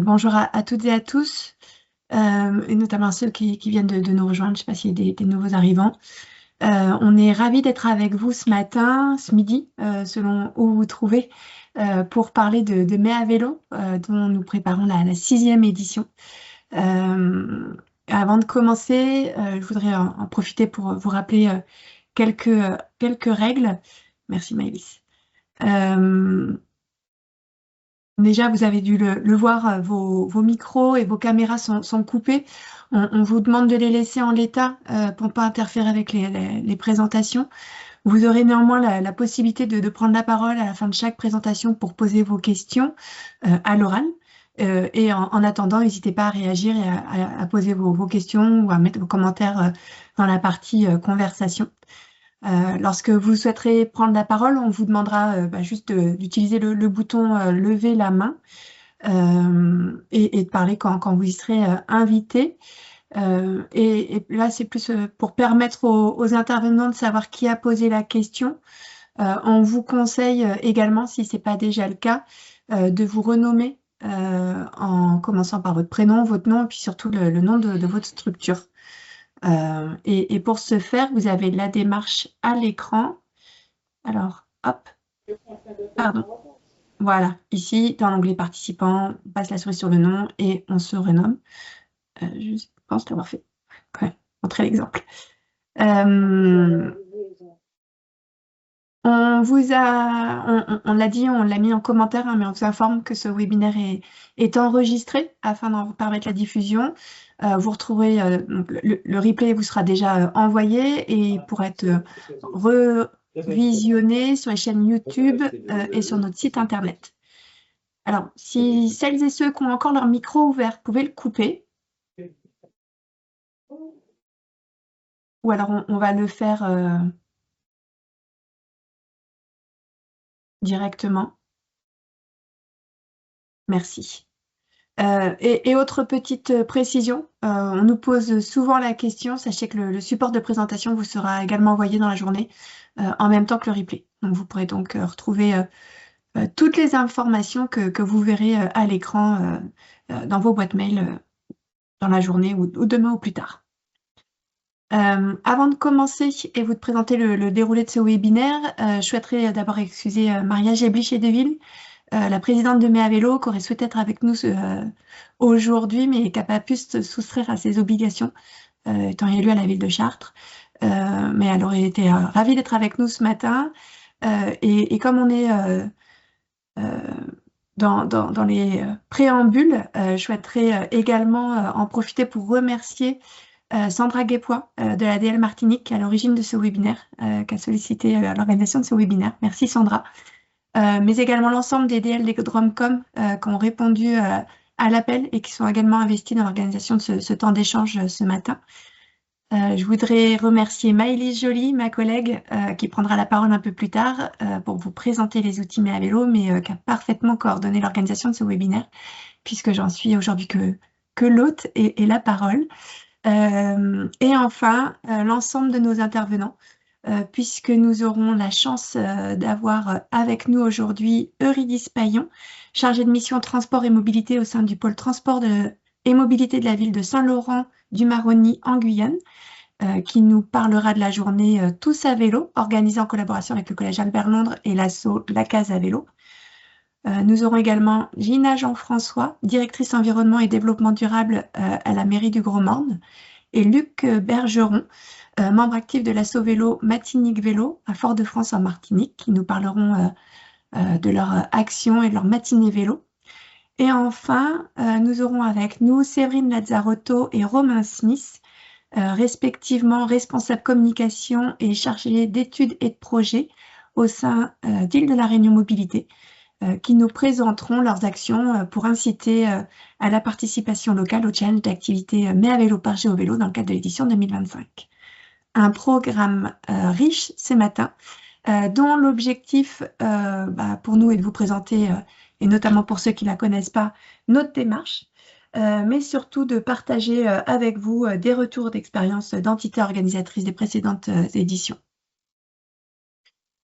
Bonjour à toutes et à tous, et notamment à ceux qui viennent de nous rejoindre. Je ne sais pas s'il y a des nouveaux arrivants. On est ravis d'être avec vous ce matin, ce midi, selon où vous vous trouvez, pour parler de Mai à vélo, dont nous préparons la 6e édition. Avant de commencer, je voudrais en profiter pour vous rappeler quelques règles. Merci Maëlys. Déjà, vous avez dû le voir, vos micros et vos caméras sont coupés. On vous demande de les laisser en l'état pour ne pas interférer avec les présentations. Vous aurez néanmoins la possibilité de prendre la parole à la fin de chaque présentation pour poser vos questions à l'oral. Et en attendant, n'hésitez pas à réagir et à poser vos questions ou à mettre vos commentaires dans la partie conversation. Lorsque vous souhaiterez prendre la parole, on vous demandera juste d'utiliser le bouton lever la main et de parler quand vous y serez invité. Et là, c'est plus pour permettre aux intervenants de savoir qui a posé la question. On vous conseille également, si ce n'est pas déjà le cas, de vous renommer en commençant par votre prénom, votre nom et puis surtout le nom de votre structure. Et pour ce faire, vous avez la démarche à l'écran. Alors, hop, pardon. Voilà, ici, dans l'onglet participants, on passe la souris sur le nom et on se renomme. Je pense l'avoir fait. Ouais, montrer l'exemple. On l'a dit, on l'a mis en commentaire, mais on vous informe que ce webinaire est enregistré afin d'en permettre la diffusion. Vous retrouverez le replay vous sera déjà envoyé et pourra être revisionné sur les chaînes YouTube et sur notre site internet. Alors, si celles et ceux qui ont encore leur micro ouvert, pouvez le couper. Ou alors on va le faire directement. Merci. Et autre petite précision, on nous pose souvent la question, sachez que le support de présentation vous sera également envoyé dans la journée, en même temps que le replay. Donc vous pourrez donc retrouver toutes les informations que vous verrez à l'écran dans vos boîtes mail dans la journée ou demain ou plus tard. Avant de commencer et vous de présenter le déroulé de ce webinaire, je souhaiterais d'abord excuser Maria Geblich-Edeville, la présidente de Mai à vélo, qui aurait souhaité être avec nous aujourd'hui, mais qui n'a pas pu se soustraire à ses obligations, étant élue à la ville de Chartres. Mais elle aurait été ravie d'être avec nous ce matin. Et comme on est dans les préambules, je souhaiterais également en profiter pour remercier Sandra Guépois de la DL Martinique, qui est à l'origine de ce webinaire, qui a sollicité l'organisation de ce webinaire. Merci Sandra. Mais également l'ensemble des DL des Dromcom qui ont répondu à l'appel et qui sont également investis dans l'organisation de ce temps d'échange ce matin. Je voudrais remercier Maëlys Joly, ma collègue, qui prendra la parole un peu plus tard pour vous présenter les outils Mai à vélo, mais qui a parfaitement coordonné l'organisation de ce webinaire, puisque j'en suis aujourd'hui que l'hôte et la parole. Et enfin, l'ensemble de nos intervenants, puisque nous aurons la chance d'avoir avec nous aujourd'hui Eurydice Paillon, chargée de mission transport et mobilité au sein du pôle transport et mobilité de la ville de Saint-Laurent-du-Maroni en Guyane, qui nous parlera de la journée Tous à vélo, organisée en collaboration avec le Collège Albert Londres et l'asso La Case à vélo. Nous aurons également Gina Jean-François, directrice environnement et développement durable à la mairie du Gros-Morne, et Luc Bergeron, membre actif de l'asso vélo Matinique Vélo à Fort-de-France en Martinique, qui nous parleront de leur action et de leur matinée vélo. Et enfin, nous aurons avec nous Séverine Lazzarotto et Romain Smith, respectivement responsables communication et chargés d'études et de projets au sein d'Île de la Réunion Mobilité, qui nous présenteront leurs actions pour inciter à la participation locale au challenge d'activité Mai à vélo par GeoVélo dans le cadre de l'édition 2025. Un programme riche ce matin, dont l'objectif pour nous est de vous présenter, et notamment pour ceux qui ne la connaissent pas, notre démarche, mais surtout de partager avec vous des retours d'expérience d'entités organisatrices des précédentes éditions.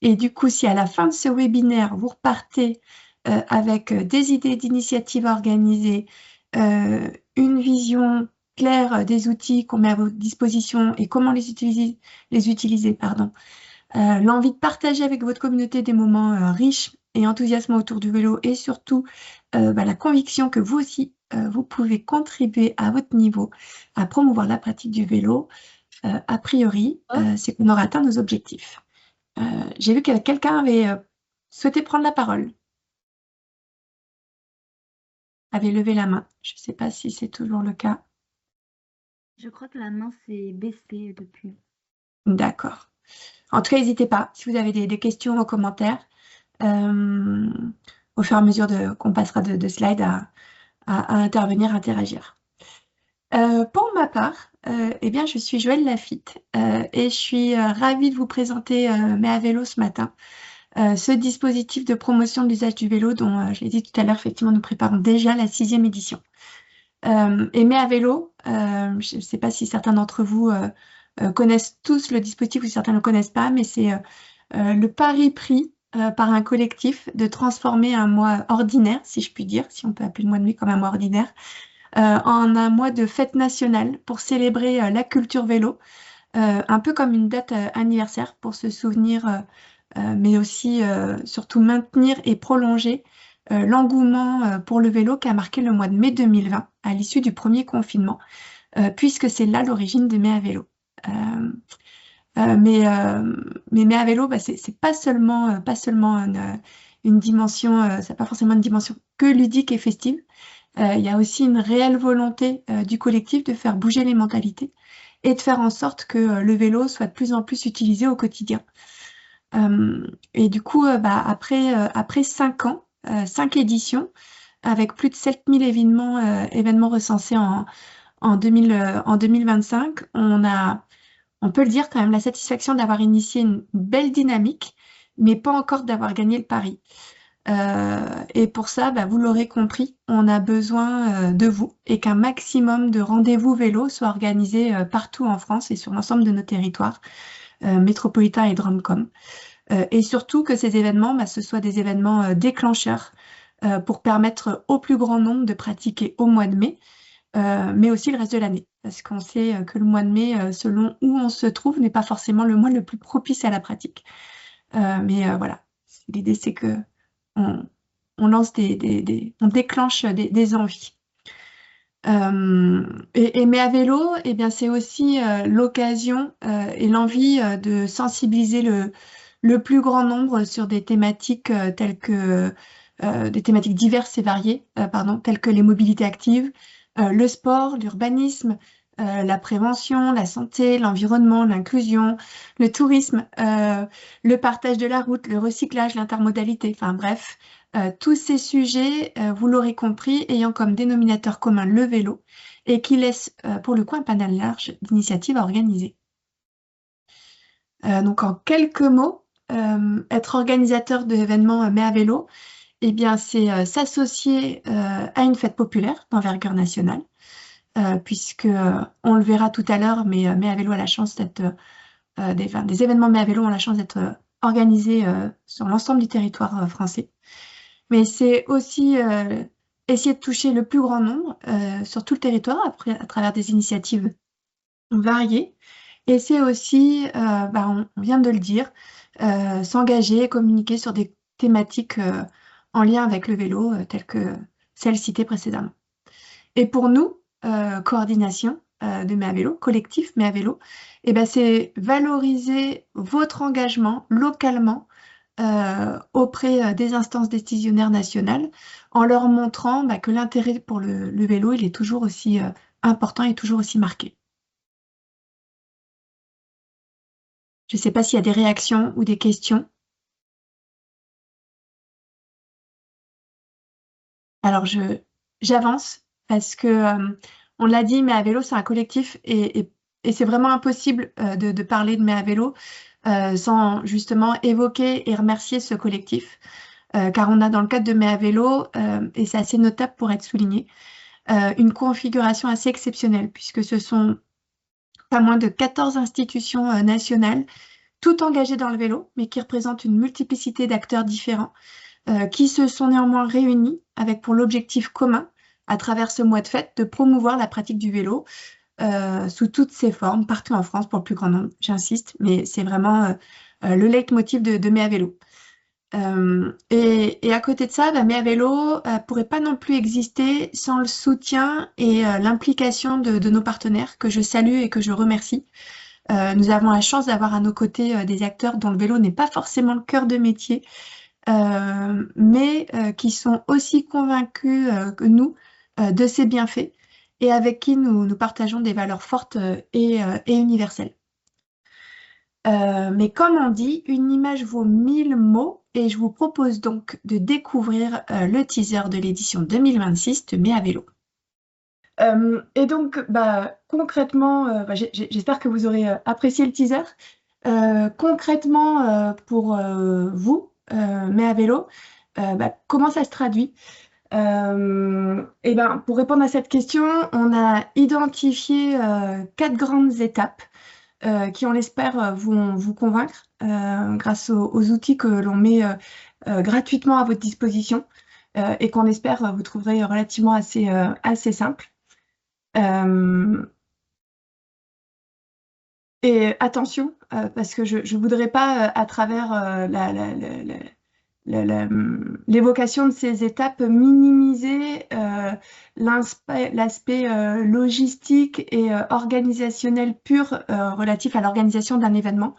Et du coup, si à la fin de ce webinaire, vous repartez avec des idées d'initiatives organisées, une vision claire des outils qu'on met à votre disposition et comment les utiliser, pardon. L'envie de partager avec votre communauté des moments riches et enthousiasmants autour du vélo et surtout la conviction que vous aussi, vous pouvez contribuer à votre niveau à promouvoir la pratique du vélo, a priori, c'est qu'on aura atteint nos objectifs. J'ai vu que quelqu'un avait souhaité prendre la parole, avait levé la main. Je ne sais pas si c'est toujours le cas. Je crois que la main s'est baissée depuis. D'accord. En tout cas, n'hésitez pas, si vous avez des questions en commentaire, au fur et à mesure qu'on passera de slides à intervenir, à interagir. Pour ma part, eh bien, je suis Joëlle Lafitte et je suis ravie de vous présenter Mea Vélo ce matin. Ce dispositif de promotion de l'usage du vélo dont, je l'ai dit tout à l'heure, effectivement, nous préparons déjà la 6e édition. Et Mea Vélo, je ne sais pas si certains d'entre vous connaissent tous le dispositif ou si certains ne le connaissent pas, mais c'est le pari pris par un collectif de transformer un mois ordinaire, si je puis dire, si on peut appeler le mois de mai comme un mois ordinaire, en un mois de fête nationale pour célébrer la culture vélo, un peu comme une date anniversaire pour se souvenir, mais aussi surtout maintenir et prolonger l'engouement pour le vélo qui a marqué le mois de mai 2020 à l'issue du premier confinement, puisque c'est là l'origine de Mea Vélo. Mais Mea Vélo, c'est pas seulement une dimension, c'est pas forcément une dimension que ludique et festive. Il y a aussi une réelle volonté du collectif de faire bouger les mentalités et de faire en sorte que le vélo soit de plus en plus utilisé au quotidien. Et du coup, après 5 ans, 5 éditions, avec plus de 7000 événements recensés en 2025, on peut le dire quand même, la satisfaction d'avoir initié une belle dynamique, mais pas encore d'avoir gagné le pari. Et pour ça, vous l'aurez compris, on a besoin de vous et qu'un maximum de rendez-vous vélo soient organisés partout en France et sur l'ensemble de nos territoires métropolitains et DROM-COM. Et surtout que ces événements, ce soient des événements déclencheurs pour permettre au plus grand nombre de pratiquer au mois de mai, mais aussi le reste de l'année. Parce qu'on sait que le mois de mai, selon où on se trouve, n'est pas forcément le mois le plus propice à la pratique. Mais voilà, l'idée c'est que on lance on déclenche des envies. Et Mea Vélo, eh bien, c'est aussi l'occasion et l'envie de sensibiliser le plus grand nombre sur des thématiques telles que des thématiques diverses et variées, telles que les mobilités actives, le sport, l'urbanisme, la prévention, la santé, l'environnement, l'inclusion, le tourisme, le partage de la route, le recyclage, l'intermodalité, enfin bref, tous ces sujets, vous l'aurez compris, ayant comme dénominateur commun le vélo et qui laissent pour le coup un panel large d'initiatives à organiser. Donc en quelques mots, être organisateur d'événements Mea Vélo, eh bien, c'est s'associer à une fête populaire d'envergure nationale, puisque on le verra tout à l'heure, mais Mea Vélo a la chance d'être des événements Mea Vélo ont la chance d'être organisés sur l'ensemble du territoire français. Mais c'est aussi essayer de toucher le plus grand nombre sur tout le territoire à travers des initiatives variées. Et c'est aussi, on vient de le dire, s'engager et communiquer sur des thématiques en lien avec le vélo, telles que celles citées précédemment. Et pour nous, coordination de Mea Vélo, collectif Mea Vélo, c'est valoriser votre engagement localement auprès des instances décisionnaires nationales en leur montrant que l'intérêt pour le vélo, il est toujours aussi important et toujours aussi marqué. Je ne sais pas s'il y a des réactions ou des questions. Alors, j'avance parce que, on l'a dit, Mea Vélo, c'est un collectif et c'est vraiment impossible de parler de Mea Vélo sans justement évoquer et remercier ce collectif. Car on a dans le cadre de Mea Vélo, et c'est assez notable pour être souligné, une configuration assez exceptionnelle, puisque ce sont pas moins de 14 institutions nationales, toutes engagées dans le vélo, mais qui représentent une multiplicité d'acteurs différents, qui se sont néanmoins réunis avec pour l'objectif commun, à travers ce mois de fête, de promouvoir la pratique du vélo sous toutes ses formes, partout en France, pour le plus grand nombre, j'insiste, mais c'est vraiment le leitmotiv de Mai à vélo. Et à côté de ça, Mai à vélo pourrait pas non plus exister sans le soutien et l'implication de nos partenaires, que je salue et que je remercie. Nous avons la chance d'avoir à nos côtés des acteurs dont le vélo n'est pas forcément le cœur de métier, mais qui sont aussi convaincus que nous de ses bienfaits et avec qui nous partageons des valeurs fortes et universelles. Mais comme on dit, une image vaut 1000 mots et je vous propose donc de découvrir le teaser de l'édition 2026 de Mai à vélo. Et donc, concrètement, j'espère que vous aurez apprécié le teaser. Concrètement, pour vous, Mai à vélo, comment ça se traduit? Pour répondre à cette question, on a identifié 4 grandes étapes qui, on l'espère, vont vous convaincre grâce aux outils que l'on met gratuitement à votre disposition et qu'on espère vous trouverez relativement assez simples. Et attention, parce que je ne voudrais pas, à travers l'évocation de ces étapes, minimiser l'aspect logistique et organisationnel pur relatif à l'organisation d'un événement.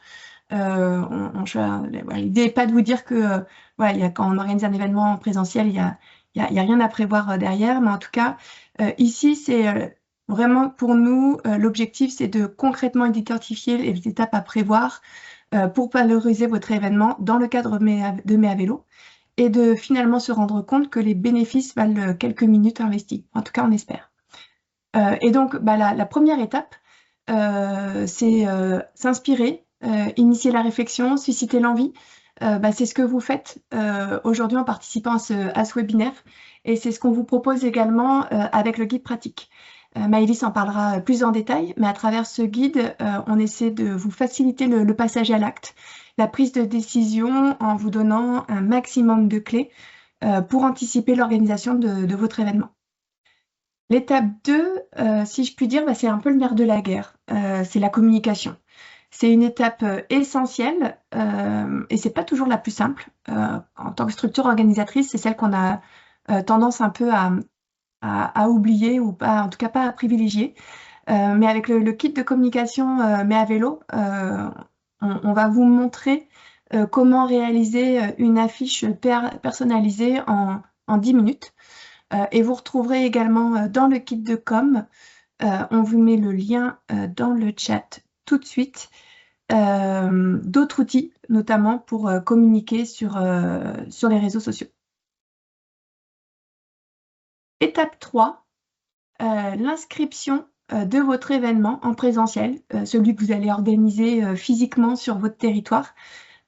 L'idée n'est pas de vous dire que quand on organise un événement en présentiel, il y a rien à prévoir derrière, mais en tout cas, ici, c'est vraiment pour nous, l'objectif, c'est de concrètement identifier les étapes à prévoir pour valoriser votre événement dans le cadre de Mai à vélo et de finalement se rendre compte que les bénéfices valent quelques minutes investies. En tout cas, on espère. Et donc, la première étape, c'est s'inspirer, initier la réflexion, susciter l'envie. C'est ce que vous faites aujourd'hui en participant à ce webinaire et c'est ce qu'on vous propose également avec le guide pratique. Maëlys en parlera plus en détail, mais à travers ce guide, on essaie de vous faciliter le passage à l'acte, la prise de décision en vous donnant un maximum de clés pour anticiper l'organisation de votre événement. L'étape 2, si je puis dire, c'est un peu le nerf de la guerre, c'est la communication. C'est une étape essentielle et c'est pas toujours la plus simple. En tant que structure organisatrice, c'est celle qu'on a tendance un peu à oublier ou pas, en tout cas pas à privilégier. Mais avec le kit de communication Mai à vélo, on va vous montrer comment réaliser une affiche personnalisée en 10 minutes. Et vous retrouverez également dans le kit de com, on vous met le lien dans le chat tout de suite, d'autres outils, notamment pour communiquer sur les réseaux sociaux. Étape 3, l'inscription de votre événement en présentiel, celui que vous allez organiser physiquement sur votre territoire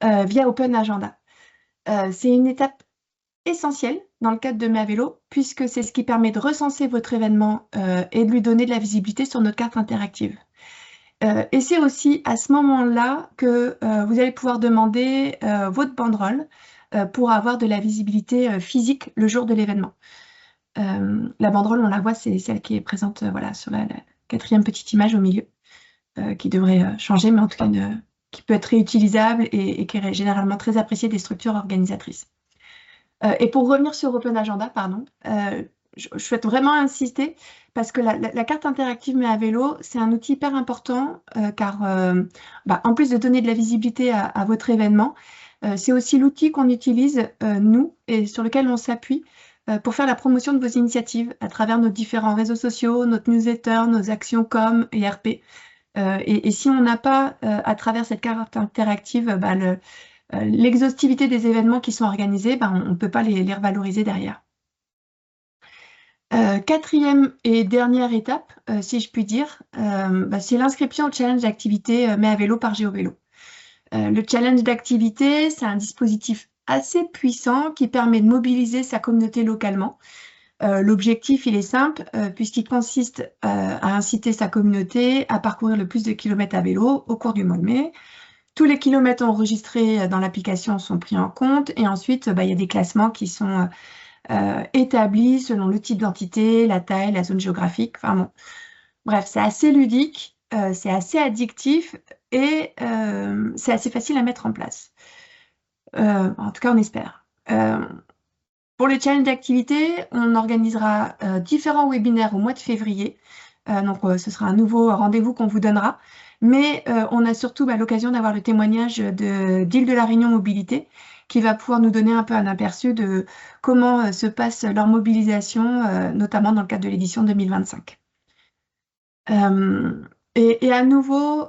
via Open Agenda. C'est une étape essentielle dans le cadre de Mai à vélo, puisque c'est ce qui permet de recenser votre événement et de lui donner de la visibilité sur notre carte interactive. Et c'est aussi à ce moment-là que vous allez pouvoir demander votre banderole pour avoir de la visibilité physique le jour de l'événement. La banderole, on la voit, c'est celle qui est présente sur la 4e petite image au milieu, qui devrait changer, mais en tout cas qui peut être réutilisable et qui est généralement très appréciée des structures organisatrices. Et pour revenir sur Open Agenda, je souhaite vraiment insister parce que la carte interactive Mai à vélo, c'est un outil hyper important car en plus de donner de la visibilité à votre événement, c'est aussi l'outil qu'on utilise, nous, et sur lequel on s'appuie pour faire la promotion de vos initiatives à travers nos différents réseaux sociaux, notre newsletter, nos actions com et RP. Et si on n'a pas, à travers cette carte interactive, l'exhaustivité des événements qui sont organisés, on ne peut pas les revaloriser derrière. 4e et dernière étape, si je puis dire, c'est l'inscription au challenge d'activité Mai à vélo par GeoVélo. Le challenge d'activité, c'est un dispositif assez puissant qui permet de mobiliser sa communauté localement. L'objectif, il est simple, puisqu'il consiste à inciter sa communauté à parcourir le plus de kilomètres à vélo au cours du mois de mai, tous les kilomètres enregistrés dans l'application sont pris en compte et ensuite, il y a des classements qui sont établis selon le type d'entité, la taille, la zone géographique. Enfin bon, bref, c'est assez ludique, c'est assez addictif et c'est assez facile à mettre en place. En tout cas, on espère. Pour les challenges d'activité, on organisera différents webinaires au mois de février. Donc, ce sera un nouveau rendez-vous qu'on vous donnera. Mais on a surtout l'occasion d'avoir le témoignage d'Île de la Réunion Mobilité, qui va pouvoir nous donner un peu un aperçu de comment se passe leur mobilisation, notamment dans le cadre de l'édition 2025. Et à nouveau,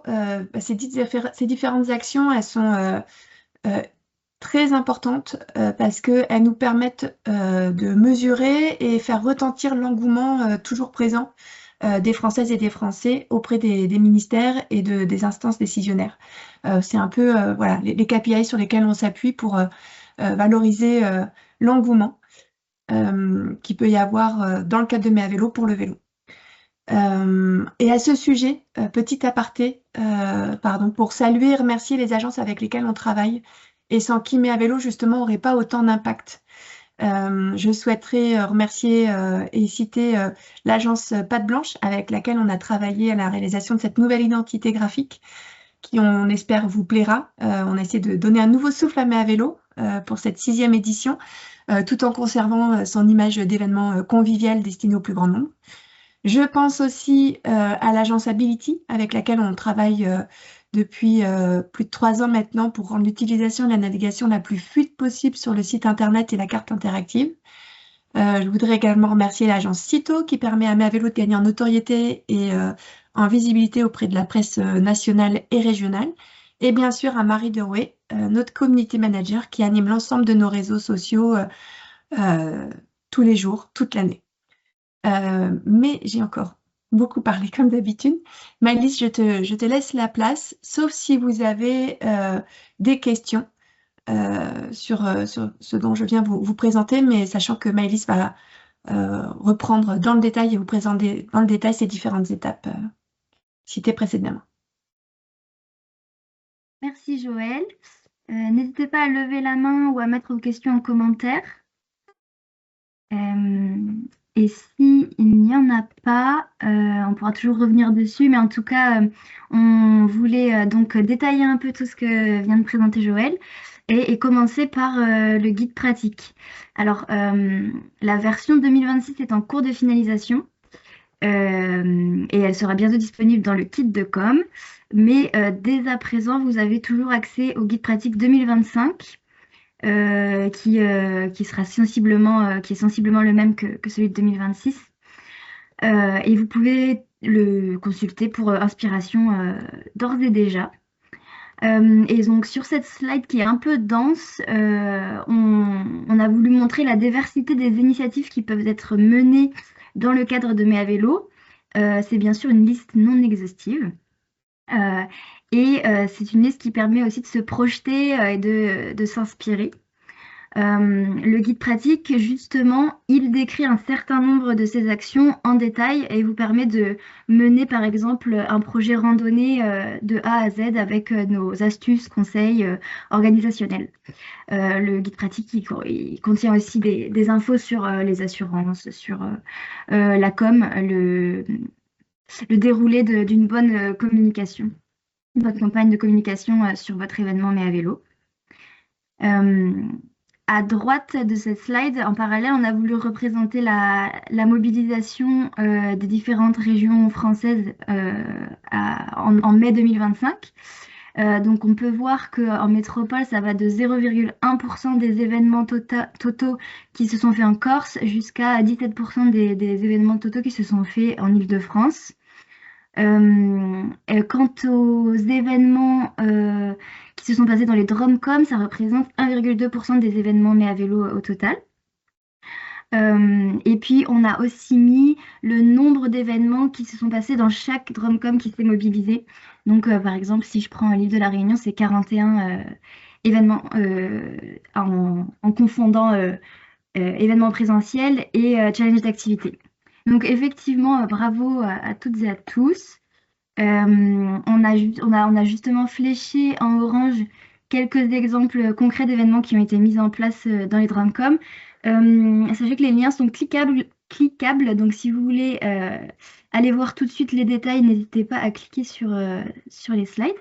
ces différentes actions, elles sont très importantes parce qu'elles nous permettent de mesurer et faire retentir l'engouement toujours présent des Françaises et des Français auprès des ministères et des instances décisionnaires. C'est un peu voilà, les KPI sur lesquels on s'appuie pour valoriser l'engouement qu'il peut y avoir dans le cadre de Mes à vélo pour le vélo. Et à ce sujet, petit aparté, pour saluer et remercier les agences avec lesquelles on travaille et sans qui Mes à vélo justement n'aurait pas autant d'impact. Je souhaiterais remercier et citer l'agence Patte Blanche avec laquelle on a travaillé à la réalisation de cette nouvelle identité graphique qui, on espère, vous plaira. On a essayé de donner un nouveau souffle à Mes à vélo pour cette 6e édition, tout en conservant son image d'événement convivial destiné au plus grand nombre. Je pense aussi à l'agence Ability avec laquelle on travaille depuis plus de 3 ans maintenant pour rendre l'utilisation de la navigation la plus fluide possible sur le site internet et la carte interactive. Je voudrais également remercier l'agence Cito qui permet à Mes à vélo de gagner en notoriété et en visibilité auprès de la presse nationale et régionale. Et bien sûr à Marie Derouet, notre community manager qui anime l'ensemble de nos réseaux sociaux tous les jours, toute l'année. Mais j'ai encore beaucoup parlé comme d'habitude. Maëlys, je te laisse la place, sauf si vous avez des questions sur ce dont je viens vous présenter, mais sachant que Maëlys va reprendre dans le détail et vous présenter dans le détail ces différentes étapes citées précédemment. Merci Joël. N'hésitez pas à lever la main ou à mettre vos questions en commentaire. Et s'il n'y en a pas, on pourra toujours revenir dessus, mais en tout cas, on voulait donc détailler un peu tout ce que vient de présenter Joël et commencer par le guide pratique. Alors, la version 2026 est en cours de finalisation et elle sera bientôt disponible dans le kit de com, mais dès à présent, vous avez toujours accès au guide pratique 2025. Qui sera sensiblement, qui est sensiblement le même que celui de 2026. Et vous pouvez le consulter pour inspiration d'ores et déjà. Et donc sur cette slide qui est un peu dense, on a voulu montrer la diversité des initiatives qui peuvent être menées dans le cadre de Mes à vélo. C'est bien sûr une liste non exhaustive. Et c'est une liste qui permet aussi de se projeter et de s'inspirer. Le guide pratique, justement, il décrit un certain nombre de ces actions en détail et vous permet de mener, par exemple, un projet randonnée de A à Z avec nos astuces, conseils organisationnels. Le guide pratique, il contient aussi des infos sur les assurances, sur la com, le déroulé d'une bonne communication, votre campagne de communication sur votre événement Mes à vélo. À droite de cette slide, en parallèle, on a voulu représenter la mobilisation des différentes régions françaises en mai 2025. Donc on peut voir qu'en métropole, ça va de 0,1% des événements totaux qui se sont faits en Corse jusqu'à 17% des événements totaux qui se sont faits en Île-de-France. Quant aux événements qui se sont passés dans les DROMCOM, ça représente 1,2% des événements Mes à vélo au total. Et puis, on a aussi mis le nombre d'événements qui se sont passés dans chaque DROMCOM qui s'est mobilisé. Donc, par exemple, si je prends l'île de la Réunion, c'est 41 événements en confondant événements présentiels et challenge d'activité. Donc, effectivement, bravo à toutes et à tous. On a justement fléché en orange quelques exemples concrets d'événements qui ont été mis en place dans les Drumcom. Sachez que les liens sont cliquables, donc si vous voulez aller voir tout de suite les détails, n'hésitez pas à cliquer sur les slides.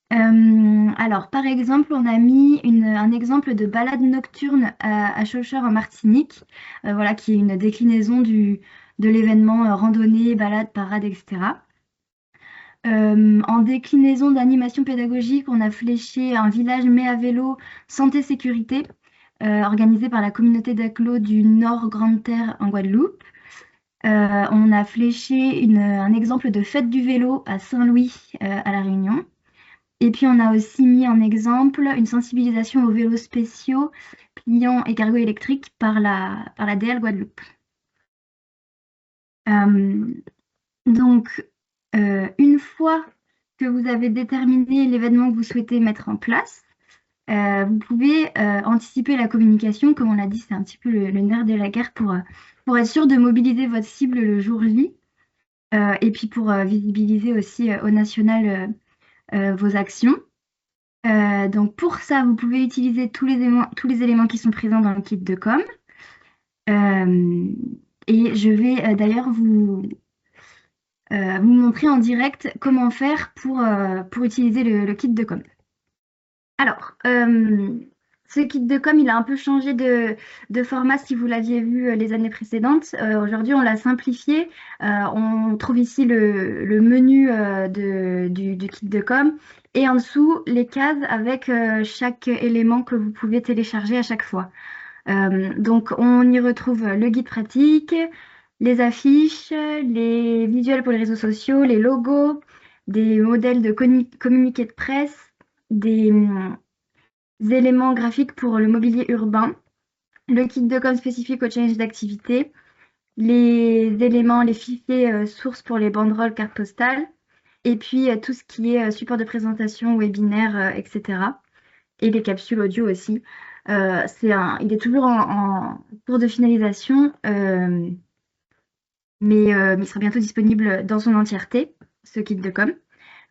Alors, par exemple, on a mis un exemple de balade nocturne à Schœlcher en Martinique, voilà, qui est une déclinaison de l'événement randonnée, balade, parade, etc. En déclinaison d'animation pédagogique, on a fléché un village mais à vélo santé-sécurité, organisé par la communauté d'agglo du Nord Grande-Terre en Guadeloupe. On a fléché un exemple de fête du vélo à Saint-Louis, à La Réunion. Et puis, on a aussi mis en exemple une sensibilisation aux vélos spéciaux, pliants et cargos électriques par la DL Guadeloupe. Euh, donc, une fois que vous avez déterminé l'événement que vous souhaitez mettre en place, vous pouvez anticiper la communication. Comme on l'a dit, c'est un petit peu le nerf de la guerre pour être sûr de mobiliser votre cible le jour J et puis pour visibiliser aussi au national vos actions. Donc pour ça, vous pouvez utiliser tous les éléments qui sont présents dans le kit de com. Et je vais d'ailleurs vous montrer en direct comment faire pour utiliser le kit de com. Alors, ce kit de com, il a un peu changé de format si vous l'aviez vu les années précédentes. Aujourd'hui, on l'a simplifié. On trouve ici le menu du kit de com et en dessous, les cases avec chaque élément que vous pouvez télécharger à chaque fois. Donc, on y retrouve le guide pratique, les affiches, les visuels pour les réseaux sociaux, les logos, des modèles de communiqués de presse, des éléments graphiques pour le mobilier urbain, le kit de com spécifique au challenge d'activité, les éléments, les fichiers sources pour les banderoles, cartes postales, et puis tout ce qui est support de présentation, webinaire, etc. Et les capsules audio aussi. Il est toujours en cours de finalisation, mais il sera bientôt disponible dans son entièreté, ce kit de com.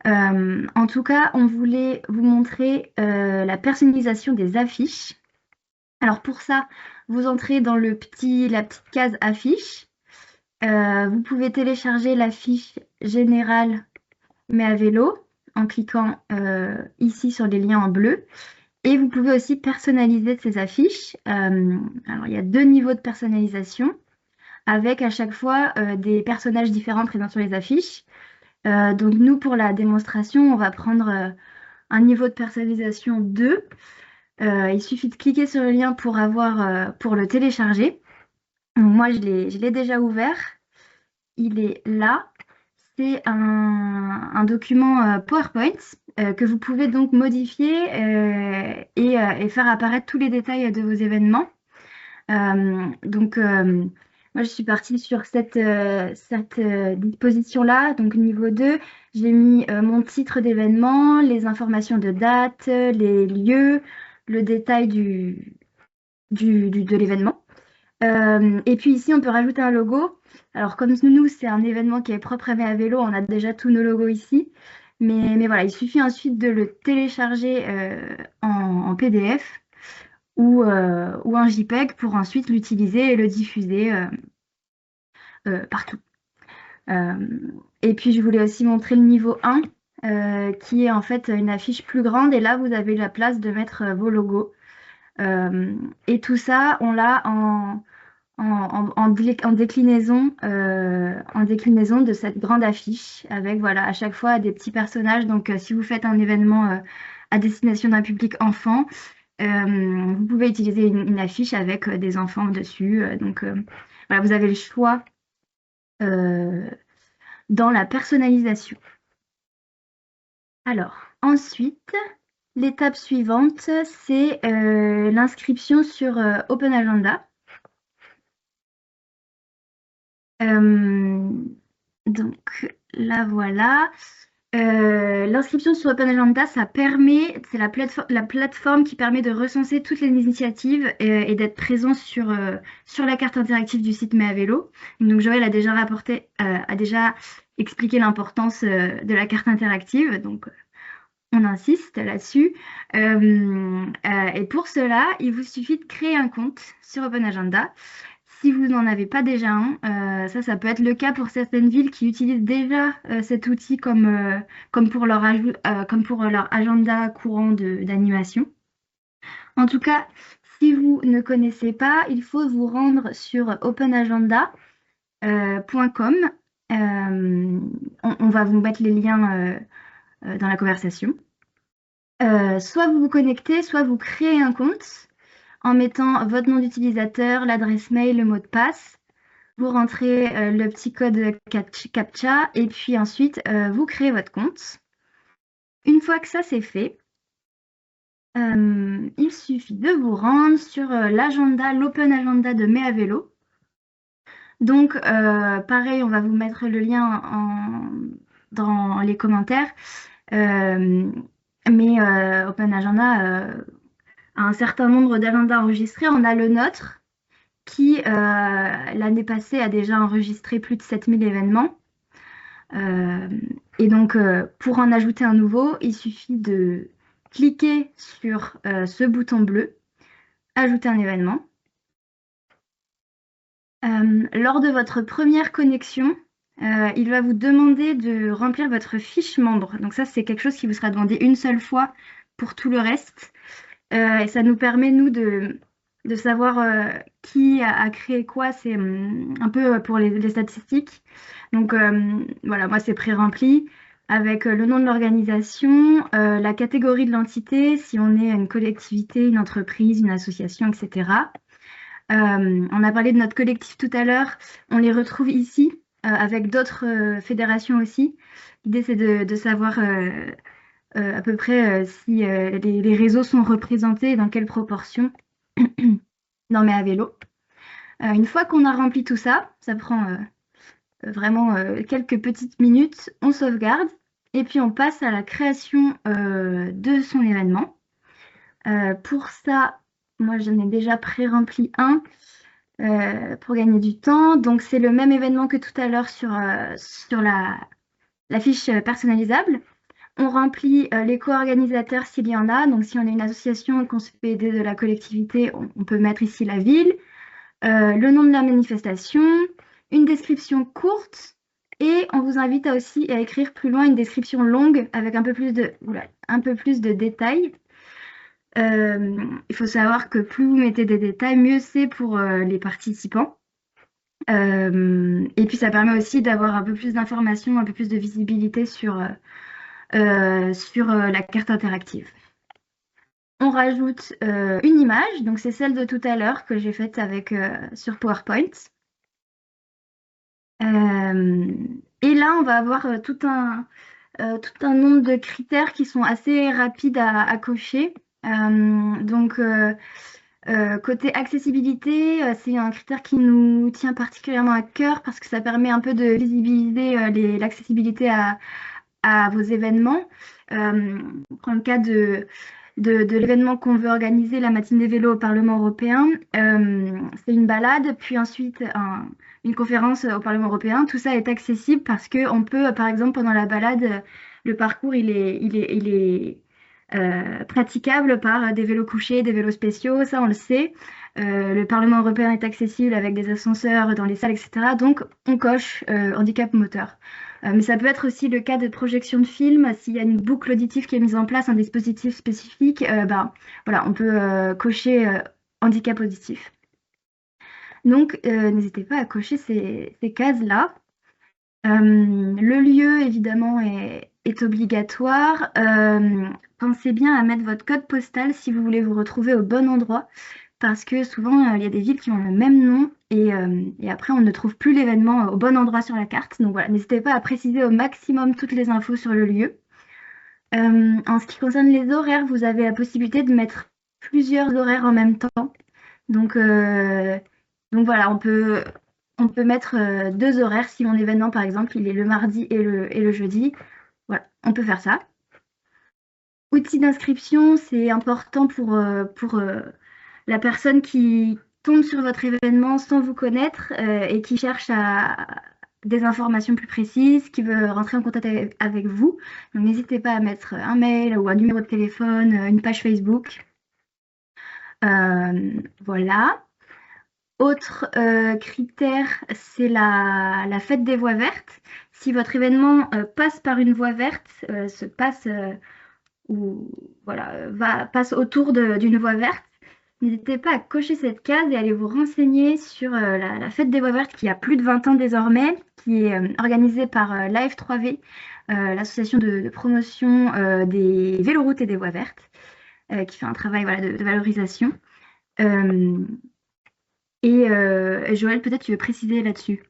En tout cas, on voulait vous montrer la personnalisation des affiches. Alors pour ça, vous entrez dans la petite case affiche. Vous pouvez télécharger l'affiche générale mais à vélo en cliquant ici sur les liens en bleu. Et vous pouvez aussi personnaliser ces affiches. Alors il y a 2 niveaux de personnalisation avec à chaque fois des personnages différents présents sur les affiches. Donc nous, pour la démonstration, on va prendre un niveau de personnalisation 2. Il suffit de cliquer sur le lien pour le télécharger. Donc, moi, je l'ai déjà ouvert. Il est là. C'est un document PowerPoint que vous pouvez donc modifier et faire apparaître tous les détails de vos événements. Donc, moi, je suis partie sur cette disposition-là. Donc, niveau 2, j'ai mis mon titre d'événement, les informations de date, les lieux, le détail de l'événement. Et puis ici, on peut rajouter un logo. Alors, comme nous, c'est un événement qui est propre à vélo, on a déjà tous nos logos ici. Mais voilà, il suffit ensuite de le télécharger en PDF ou un JPEG pour ensuite l'utiliser et le diffuser partout. Et puis, je voulais aussi montrer le niveau 1, qui est en fait une affiche plus grande. Et là, vous avez la place de mettre vos logos. Et tout ça, on l'a en déclinaison de cette grande affiche avec voilà à chaque fois des petits personnages. Donc si vous faites un événement à destination d'un public enfant, vous pouvez utiliser une affiche avec des enfants dessus. Donc voilà, vous avez le choix dans la personnalisation. Alors ensuite, l'étape suivante, c'est l'inscription sur Open Agenda. Donc là voilà. L'inscription sur Open Agenda, c'est la plateforme qui permet de recenser toutes les initiatives et d'être présent sur la carte interactive du site Mais à vélo. Donc Joël a déjà expliqué l'importance de la carte interactive, donc on insiste là-dessus. Et pour cela, il vous suffit de créer un compte sur Open Agenda. Si vous n'en avez pas déjà un, ça peut être le cas pour certaines villes qui utilisent déjà cet outil comme comme pour leur agenda courant d'animation. En tout cas, si vous ne connaissez pas, il faut vous rendre sur openagenda.com. On va vous mettre les liens dans la conversation. Soit vous vous connectez, soit vous créez un compte en mettant votre nom d'utilisateur, l'adresse mail, le mot de passe. Vous rentrez le petit code CAPTCHA et puis ensuite vous créez votre compte. Une fois que ça c'est fait, il suffit de vous rendre sur l'open agenda de Mais à vélo. Donc pareil, on va vous mettre le lien dans les commentaires. Mais Open Agenda a un certain nombre d'agendas enregistrés. On a le nôtre qui, l'année passée, a déjà enregistré plus de 7000 événements. Et donc, pour en ajouter un nouveau, il suffit de cliquer sur ce bouton bleu, ajouter un événement. Lors de votre première connexion, il va vous demander de remplir votre fiche membre. Donc ça, c'est quelque chose qui vous sera demandé une seule fois pour tout le reste. Et ça nous permet, nous, de savoir qui a créé quoi. C'est un peu pour les statistiques. Donc voilà, moi, c'est pré-rempli avec le nom de l'organisation, la catégorie de l'entité, si on est une collectivité, une entreprise, une association, etc. On a parlé de notre collectif tout à l'heure. On les retrouve ici avec d'autres fédérations aussi. L'idée, c'est de savoir à peu près si les réseaux sont représentés et dans quelle proportion dans Mais à vélo. Une fois qu'on a rempli tout ça, ça prend vraiment quelques petites minutes, on sauvegarde et puis on passe à la création de son événement. Pour ça, moi j'en ai déjà pré-rempli un pour gagner du temps. Donc c'est le même événement que tout à l'heure sur la fiche personnalisable. On remplit les co-organisateurs s'il y en a. Donc, si on est une association et qu'on se fait aider de la collectivité, on peut mettre ici la ville, le nom de la manifestation, une description courte et on vous invite aussi à écrire plus loin une description longue avec un peu plus de détails. Il faut savoir que plus vous mettez des détails, mieux c'est pour les participants. Et puis, ça permet aussi d'avoir un peu plus d'informations, un peu plus de visibilité sur la carte interactive. On rajoute une image, donc c'est celle de tout à l'heure que j'ai faite sur PowerPoint. Et là, on va avoir tout un nombre de critères qui sont assez rapides à cocher. Donc, côté accessibilité, c'est un critère qui nous tient particulièrement à cœur parce que ça permet un peu de visibiliser l'accessibilité à vos événements. Dans le cas de l'événement qu'on veut organiser, la matinée vélo au Parlement européen, c'est une balade, puis ensuite une conférence au Parlement européen. Tout ça est accessible parce qu'on peut, par exemple, pendant la balade, le parcours il est praticable par des vélos couchés, des vélos spéciaux, ça on le sait. Le Parlement européen est accessible avec des ascenseurs dans les salles, etc. Donc on coche handicap moteur. Mais ça peut être aussi le cas de projection de film. S'il y a une boucle auditive qui est mise en place, un dispositif spécifique, voilà, on peut cocher handicap auditif. Donc, n'hésitez pas à cocher ces cases-là. Le lieu, évidemment, est obligatoire. Pensez bien à mettre votre code postal si vous voulez vous retrouver au bon endroit, parce que souvent, il y a des villes qui ont le même nom et après, on ne trouve plus l'événement au bon endroit sur la carte. Donc voilà, n'hésitez pas à préciser au maximum toutes les infos sur le lieu. En ce qui concerne les horaires, vous avez la possibilité de mettre plusieurs horaires en même temps. Donc voilà, on peut mettre deux horaires si mon événement, par exemple, il est le mardi et le jeudi. Voilà, on peut faire ça. Outils d'inscription, c'est important pour la personne qui tombe sur votre événement sans vous connaître et qui cherche des informations plus précises, qui veut rentrer en contact avec vous. Donc n'hésitez pas à mettre un mail ou un numéro de téléphone, une page Facebook. Voilà. Autre critère, c'est la fête des voies vertes. Si votre événement passe par une voie verte, se passe ou voilà, passe autour d'une voie verte, n'hésitez pas à cocher cette case et aller vous renseigner sur la fête des voies vertes qui a plus de 20 ans désormais, qui est organisée par l'AF3V, l'association de promotion des véloroutes et des voies vertes, qui fait un travail voilà, de valorisation. Joël, peut-être tu veux préciser là-dessus.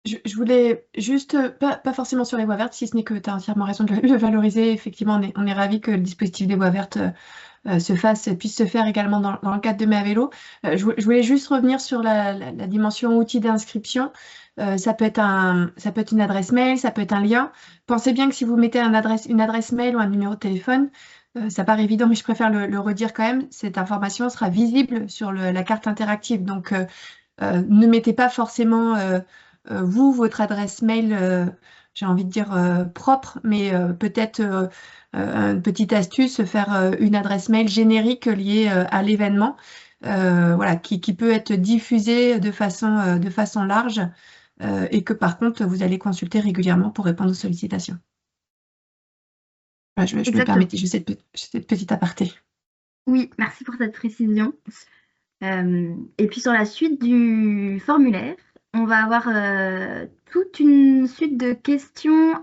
Je voulais juste, pas forcément sur les voies vertes, si ce n'est que tu as entièrement raison de le valoriser. Effectivement, on est ravis que le dispositif des voies vertes puisse se faire également dans le cadre de Mes à Vélo. Je voulais juste revenir sur la dimension outil d'inscription. Ça peut être une adresse mail, ça peut être un lien. Pensez bien que si vous mettez une adresse mail ou un numéro de téléphone, ça paraît évident, mais je préfère le redire quand même, cette information sera visible sur la carte interactive. Donc, ne mettez pas forcément votre adresse mail, j'ai envie de dire propre, mais peut-être une petite astuce, faire une adresse mail générique liée à l'événement, voilà, qui peut être diffusée de façon large et que par contre vous allez consulter régulièrement pour répondre aux sollicitations. Voilà, je me Exactement. permettais juste cette petite aparté. Oui, merci pour cette précision. Et puis sur la suite du formulaire, on va avoir toute une suite de questions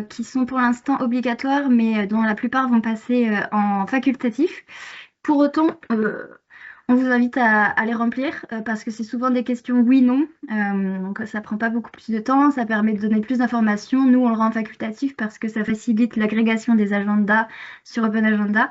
qui sont pour l'instant obligatoires, mais dont la plupart vont passer en facultatif. Pour autant, on vous invite à les remplir parce que c'est souvent des questions oui-non. Donc ça prend pas beaucoup plus de temps, ça permet de donner plus d'informations. Nous, on le rend facultatif parce que ça facilite l'agrégation des agendas sur Open Agenda.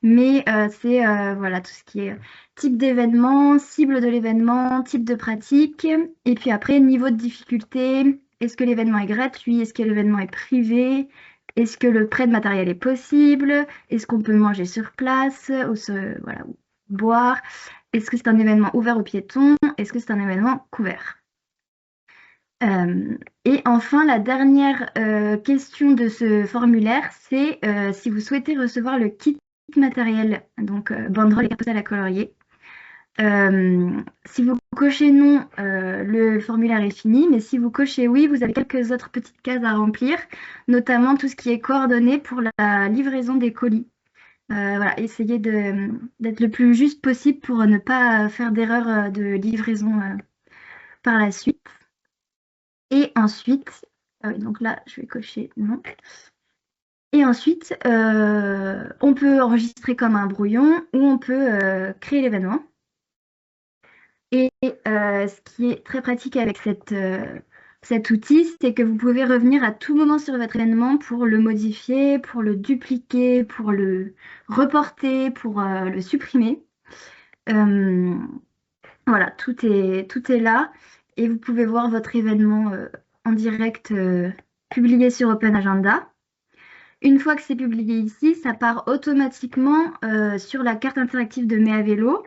Mais c'est voilà, tout ce qui est type d'événement, cible de l'événement, type de pratique. Et puis après, niveau de difficulté. Est-ce que l'événement est gratuit? Est-ce que l'événement est privé? Est-ce que le prêt de matériel est possible? Est-ce qu'on peut manger sur place voilà, ou boire? Est-ce que c'est un événement ouvert aux piétons? Est-ce que c'est un événement couvert? Et enfin, la dernière question de ce formulaire, c'est si vous souhaitez recevoir le kit matériel, donc banderole et carte postale à colorier. Si vous cochez non, le formulaire est fini, mais si vous cochez oui, vous avez quelques autres petites cases à remplir, notamment tout ce qui est coordonné pour la livraison des colis. Voilà, essayez d'être le plus juste possible pour ne pas faire d'erreur de livraison par la suite. Et ensuite, donc là, je vais cocher non. Et ensuite, on peut enregistrer comme un brouillon ou on peut créer l'événement. Et ce qui est très pratique avec cet outil, c'est que vous pouvez revenir à tout moment sur votre événement pour le modifier, pour le dupliquer, pour le reporter, pour le supprimer. Voilà, tout est là et vous pouvez voir votre événement en direct publié sur Open Agenda. Une fois que c'est publié ici, ça part automatiquement sur la carte interactive de Mes à Vélo.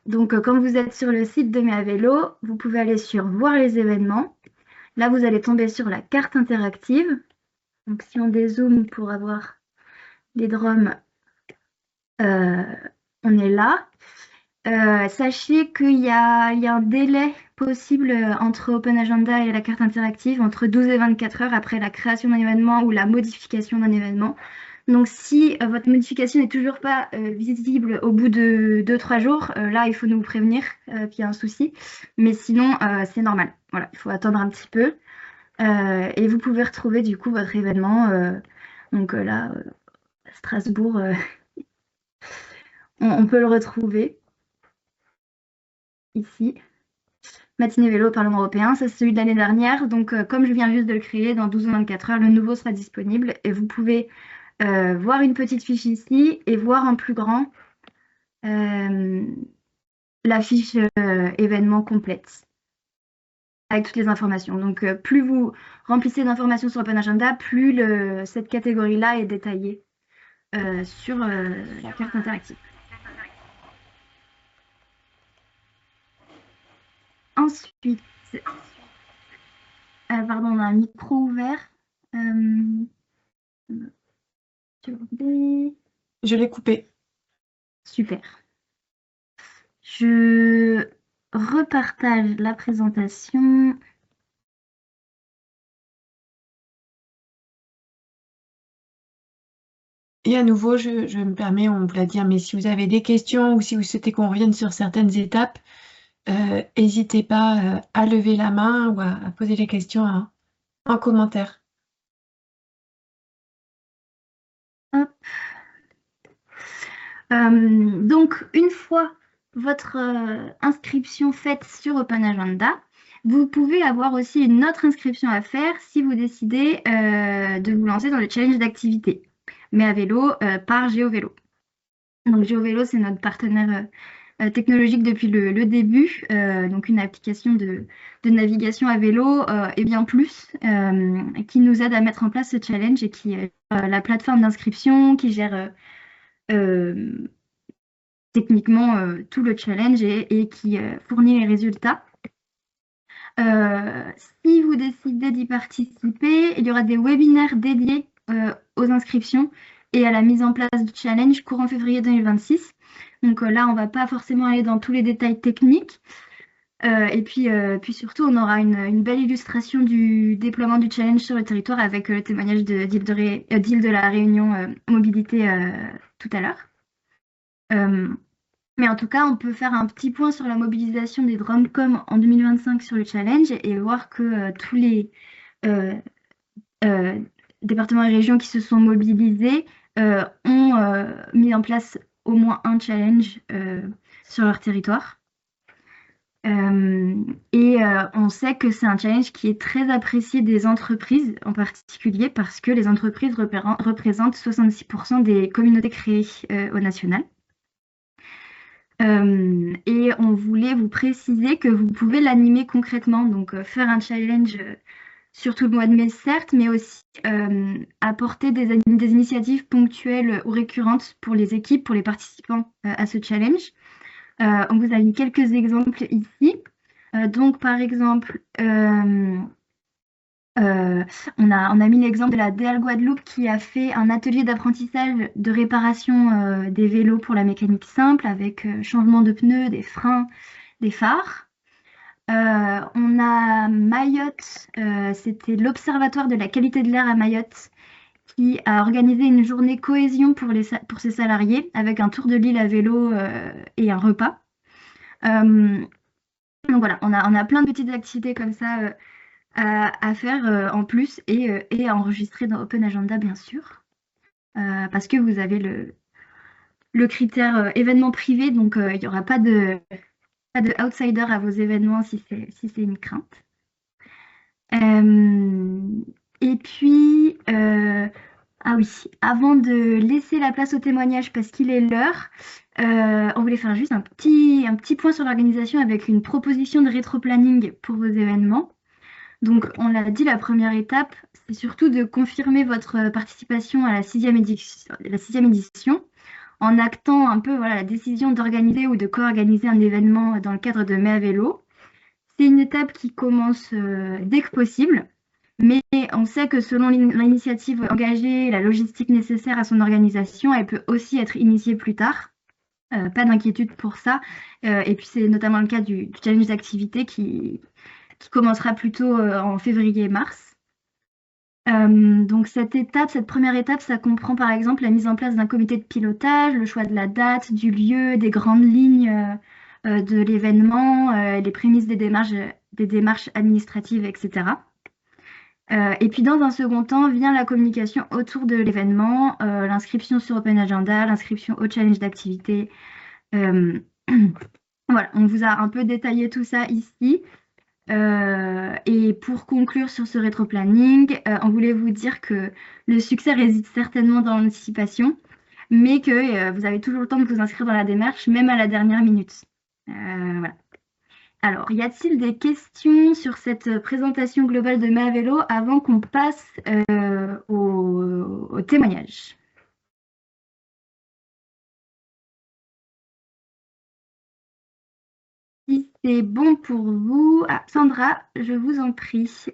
Donc, quand vous êtes sur le site de Mes à Vélo, vous pouvez aller sur Voir les événements. Là, vous allez tomber sur la carte interactive. Donc, si on dézoome pour avoir les drums, on est là. Sachez qu'il y a un délai possible entre Open Agenda et la carte interactive, entre 12 et 24 heures après la création d'un événement ou la modification d'un événement. Donc si votre modification n'est toujours pas visible au bout de 2-3 jours, là il faut nous prévenir qu'il y a un souci. Mais sinon c'est normal. Voilà, il faut attendre un petit peu. Et vous pouvez retrouver du coup votre événement. Donc là, à Strasbourg, on peut le retrouver ici. Matinée vélo au Parlement européen, ça c'est celui de l'année dernière. Donc comme je viens juste de le créer, dans 12 ou 24 heures, le nouveau sera disponible et vous pouvez voir une petite fiche ici et voir en plus grand la fiche événement complète. avec toutes les informations. Donc, plus vous remplissez d'informations sur Open Agenda, plus cette catégorie-là est détaillée sur la carte interactive. Ensuite, pardon, on a un micro ouvert. Je l'ai coupé. Super. Je repartage la présentation. Et à nouveau, je me permets, on vous l'a dit, hein, mais si vous avez des questions ou si vous souhaitez qu'on revienne sur certaines étapes, n'hésitez pas à lever la main ou à poser les questions en commentaire. Hop. Donc, une fois votre inscription faite sur Open Agenda, vous pouvez avoir aussi une autre inscription à faire si vous décidez de vous lancer dans le challenge d'activité, mais à vélo par GeoVélo. Donc GeoVélo, c'est notre partenaire technologique depuis le début, donc une application de navigation à vélo et bien plus, qui nous aide à mettre en place ce challenge et qui est la plateforme d'inscription qui gère techniquement tout le challenge et qui fournit les résultats. Si vous décidez d'y participer, il y aura des webinaires dédiés aux inscriptions et à la mise en place du challenge courant février 2026. Donc là, on ne va pas forcément aller dans tous les détails techniques. Et puis surtout, on aura une belle illustration du déploiement du challenge sur le territoire avec le témoignage d'Île de la Réunion Mobilité tout à l'heure. Mais en tout cas, on peut faire un petit point sur la mobilisation des DROMCOM en 2025 sur le challenge et voir que tous les euh, euh, départements et régions qui se sont mobilisés ont mis en place au moins un challenge sur leur territoire. On sait que c'est un challenge qui est très apprécié des entreprises en particulier parce que les entreprises représentent 66% des communautés créées au national. Et on voulait vous préciser que vous pouvez l'animer concrètement, donc faire un challenge sur tout le mois de mai, certes, mais aussi apporter des initiatives ponctuelles ou récurrentes pour les équipes, pour les participants à ce challenge. On vous a mis quelques exemples ici. Donc, par exemple, on a mis l'exemple de la DL Guadeloupe qui a fait un atelier d'apprentissage de réparation des vélos pour la mécanique simple avec changement de pneus, des freins, des phares. On a Mayotte, c'était l'Observatoire de la qualité de l'air à Mayotte qui a organisé une journée cohésion pour ses salariés avec un tour de l'île à vélo et un repas. Donc voilà, on a plein de petites activités comme ça à faire en plus et à enregistrer dans Open Agenda, bien sûr, parce que vous avez le critère événement privé, donc il n'y aura pas de outsider à vos événements si c'est une crainte. Et puis, ah oui, avant de laisser la place au témoignage parce qu'il est l'heure, on voulait faire juste un petit point sur l'organisation avec une proposition de rétro-planning pour vos événements. Donc, on l'a dit, la première étape, c'est surtout de confirmer votre participation à la 6e édition, en actant un peu voilà, la décision d'organiser ou de co-organiser un événement dans le cadre de Mai à vélo. C'est une étape qui commence dès que possible, mais on sait que selon l'initiative engagée, la logistique nécessaire à son organisation, elle peut aussi être initiée plus tard. Pas d'inquiétude pour ça. Et puis, c'est notamment le cas du challenge d'activité qui commencera plutôt en février et mars. Donc cette première étape, ça comprend par exemple la mise en place d'un comité de pilotage, le choix de la date, du lieu, des grandes lignes de l'événement, les prémices des démarches administratives, etc. Et puis dans un second temps vient la communication autour de l'événement, l'inscription sur Open Agenda, l'inscription au challenge d'activité. Voilà, on vous a un peu détaillé tout ça ici. Et pour conclure sur ce rétro-planning, on voulait vous dire que le succès réside certainement dans l'anticipation, mais que vous avez toujours le temps de vous inscrire dans la démarche, même à la dernière minute. Voilà. Alors, y a-t-il des questions sur cette présentation globale de Mai à vélo avant qu'on passe au témoignage? Si c'est bon pour vous, ah, Sandra, je vous en prie, si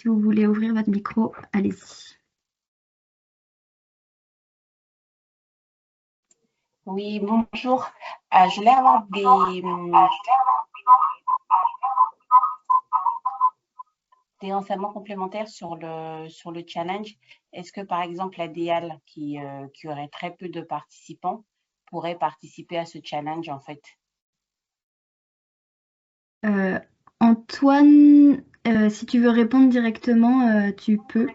vous voulez ouvrir votre micro, allez-y. Oui, bonjour. Je voulais avoir des renseignements complémentaires sur le challenge. Est-ce que, par exemple, la DEAL, qui aurait très peu de participants, pourrait participer à ce challenge, en fait? Antoine, si tu veux répondre directement, tu peux.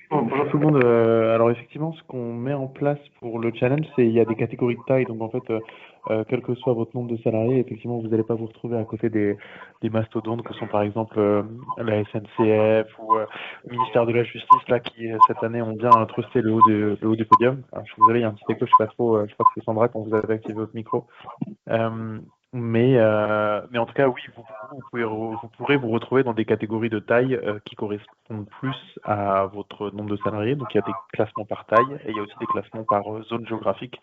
Bonjour tout le monde. Alors effectivement, ce qu'on met en place pour le challenge, c'est il y a des catégories de taille. Donc en fait, quel que soit votre nombre de salariés, effectivement, vous n'allez pas vous retrouver à côté des mastodontes que sont par exemple la SNCF ou le ministère de la Justice là qui cette année ont bien trusté le haut du podium. Alors, je suis désolé, il y a un petit écho, je sais pas trop. Je crois que c'est Sandra quand vous avez activé votre micro. Mais en tout cas, oui, vous pourrez vous retrouver dans des catégories de taille qui correspondent plus à votre nombre de salariés. Donc, il y a des classements par taille et il y a aussi des classements par zone géographique,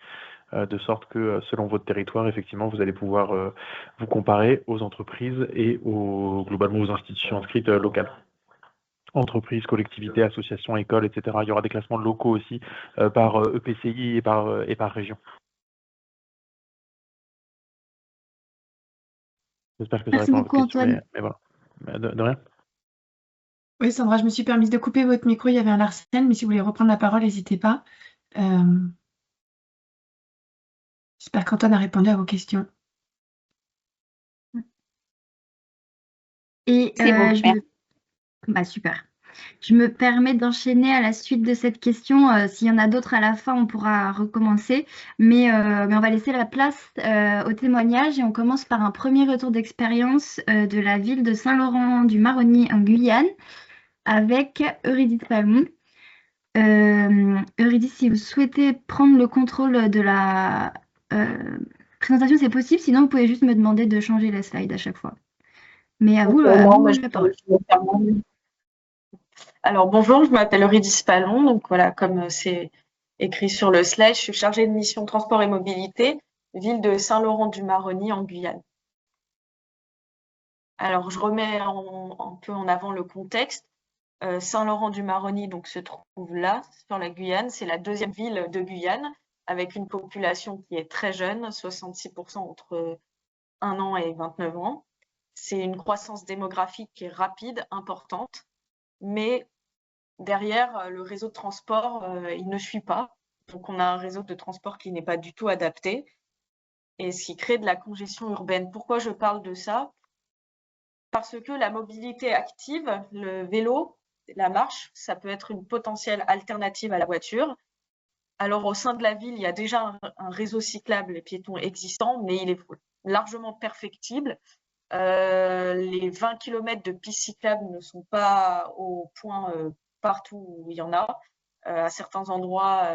de sorte que selon votre territoire, effectivement, vous allez pouvoir vous comparer aux entreprises et globalement aux institutions inscrites locales. Entreprises, collectivités, associations, écoles, etc. Il y aura des classements locaux aussi par EPCI et par région. J'espère que ça Merci répond à beaucoup, votre question, Antoine. mais voilà. De rien. Oui, Sandra, je me suis permise de couper votre micro, il y avait un Larsen, mais si vous voulez reprendre la parole, n'hésitez pas. J'espère qu'Antoine a répondu à vos questions. Et C'est bon, Bah, super. Je me permets d'enchaîner à la suite de cette question. S'il y en a d'autres à la fin, on pourra recommencer. Mais on va laisser la place au témoignage et on commence par un premier retour d'expérience de la ville de Saint-Laurent-du-Maroni en Guyane avec Eurydice Palmon. Eurydice, si vous souhaitez prendre le contrôle de la présentation, c'est possible. Sinon, vous pouvez juste me demander de changer la slide à chaque fois. Mais à vous la parole. Alors bonjour, je m'appelle Eurydice Palon, donc voilà, comme c'est écrit sur le slide, je suis chargée de mission transport et mobilité, ville de Saint-Laurent-du-Maroni en Guyane. Alors je remets un peu en avant le contexte. Saint-Laurent-du-Maroni donc se trouve là, sur la Guyane, c'est la deuxième ville de Guyane, avec une population qui est très jeune, 66% entre 1 an et 29 ans. C'est une croissance démographique qui est rapide, importante, mais derrière, le réseau de transport, il ne suit pas. Donc, on a un réseau de transport qui n'est pas du tout adapté et ce qui crée de la congestion urbaine. Pourquoi je parle de ça? Parce que la mobilité active, le vélo, la marche, ça peut être une potentielle alternative à la voiture. Alors, au sein de la ville, il y a déjà un réseau cyclable et piétons existant, mais il est largement perfectible. Les 20 km de pistes cyclables ne sont pas au point partout où il y en a. À certains endroits,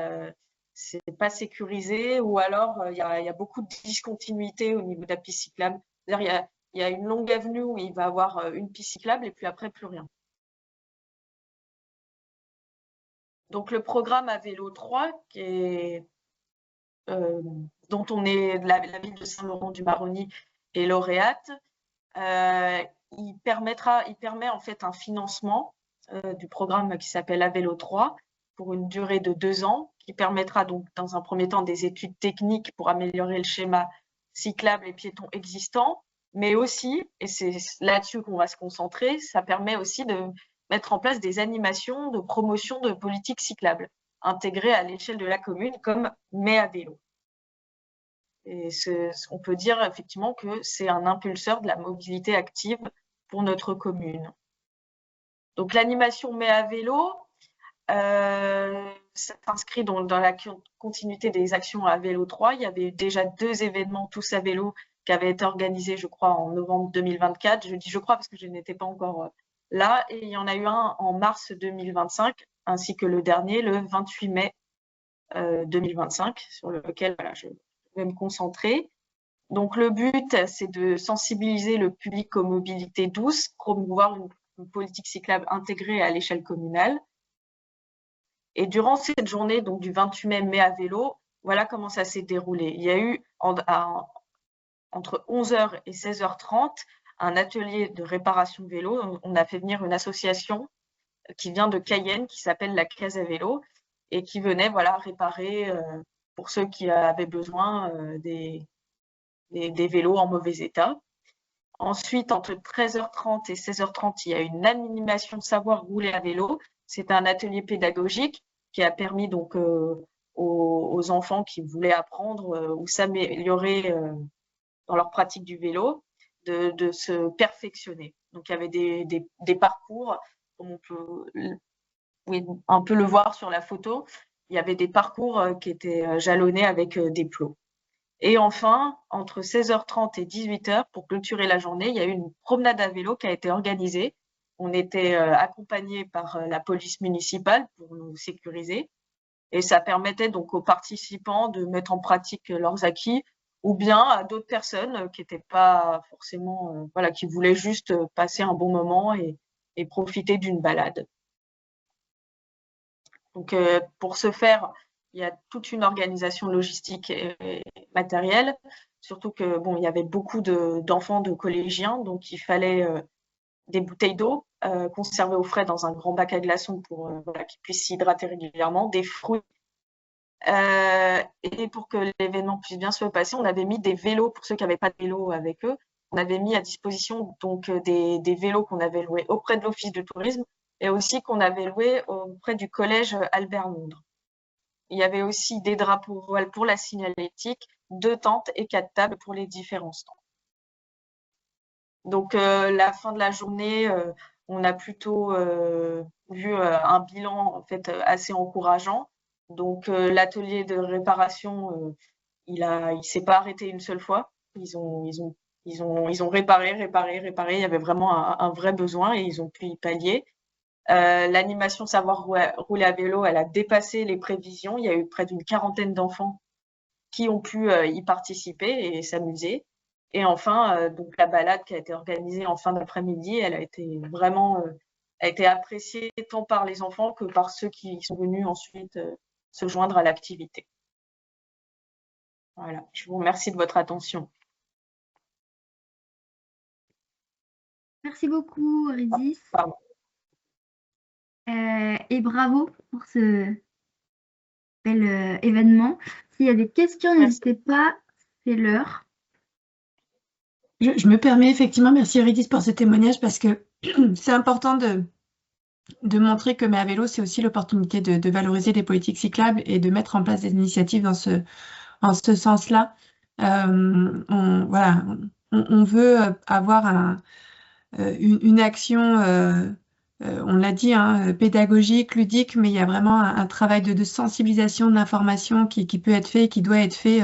c'est pas sécurisé, ou alors il y a beaucoup de discontinuité au niveau de la piste cyclable. C'est-à-dire, il y a une longue avenue où il va y avoir une piste cyclable et puis après plus rien. Donc le programme à vélo 3, dont on est la ville de Saint-Laurent-du-Maroni est lauréate, il permet en fait un financement du programme qui s'appelle Avélo 3 pour une durée de 2 ans, qui permettra donc dans un premier temps des études techniques pour améliorer le schéma cyclable et piéton existant, mais aussi, et c'est là-dessus qu'on va se concentrer, ça permet aussi de mettre en place des animations de promotion de politique cyclable intégrées à l'échelle de la commune comme Mai à vélo. Et on peut dire effectivement que c'est un impulseur de la mobilité active pour notre commune. Donc l'animation Mai à vélo, ça s'inscrit dans la continuité des actions à vélo 3. Il y avait déjà 2 événements tous à vélo qui avaient été organisés, je crois, en novembre 2024. Je dis je crois parce que je n'étais pas encore là. Et il y en a eu un en mars 2025, ainsi que le dernier, le 28 mai 2025, sur lequel voilà, je vais me concentrer. Donc, le but, c'est de sensibiliser le public aux mobilités douces, promouvoir une politique cyclable intégrée à l'échelle communale. Et durant cette journée, donc du 28 mai à vélo, voilà comment ça s'est déroulé. Il y a eu entre 11h et 16h30 un atelier de réparation vélo. On a fait venir une association qui vient de Cayenne, qui s'appelle la Case à vélo, et qui venait réparer, pour ceux qui avaient besoin, des vélos en mauvais état. Ensuite, entre 13h30 et 16h30, il y a une animation savoir rouler à vélo. C'est un atelier pédagogique qui a permis donc aux enfants qui voulaient apprendre ou s'améliorer dans leur pratique du vélo de se perfectionner. Donc, il y avait des parcours, comme on peut un peu le voir sur la photo. Il y avait des parcours qui étaient jalonnés avec des plots. Et enfin, entre 16h30 et 18h, pour clôturer la journée, il y a eu une promenade à vélo qui a été organisée. On était accompagnés par la police municipale pour nous sécuriser. Et ça permettait donc aux participants de mettre en pratique leurs acquis, ou bien à d'autres personnes qui n'étaient pas forcément, qui voulaient juste passer un bon moment et profiter d'une balade. Donc, pour ce faire, il y a toute une organisation logistique et matérielle, surtout que il y avait beaucoup d'enfants de collégiens, donc il fallait des bouteilles d'eau conservées au frais dans un grand bac à glaçons pour qu'ils puissent s'hydrater régulièrement, des fruits. Et pour que l'événement puisse bien se passer, on avait mis des vélos pour ceux qui n'avaient pas de vélo avec eux. On avait mis à disposition donc des vélos qu'on avait loués auprès de l'Office du tourisme et aussi qu'on avait loués auprès du collège Albert Londres. Il y avait aussi des drapeaux voiles pour la signalétique, 2 tentes et 4 tables pour les différents stands. Donc, la fin de la journée, on a plutôt vu un bilan en fait assez encourageant. Donc, l'atelier de réparation, il s'est pas arrêté une seule fois. Ils ont réparé. Il y avait vraiment un vrai besoin et ils ont pu y pallier. L'animation savoir rouler à vélo, elle a dépassé les prévisions. Il y a eu près d'une 40aine d'enfants qui ont pu y participer et s'amuser. Et enfin, donc la balade qui a été organisée en fin d'après-midi, elle a été vraiment appréciée tant par les enfants que par ceux qui sont venus ensuite se joindre à l'activité. Voilà, je vous remercie de votre attention. Merci beaucoup, Eurydice. Et bravo pour ce bel événement. S'il y a des questions, n'hésitez pas, c'est l'heure. Je me permets effectivement, merci Eurydice pour ce témoignage parce que c'est important de montrer que Mais à vélo, c'est aussi l'opportunité de valoriser des politiques cyclables et de mettre en place des initiatives dans ce sens-là. On veut avoir une action, on l'a dit, pédagogique, ludique, mais il y a vraiment un travail de sensibilisation, d'information qui peut être fait et qui doit être fait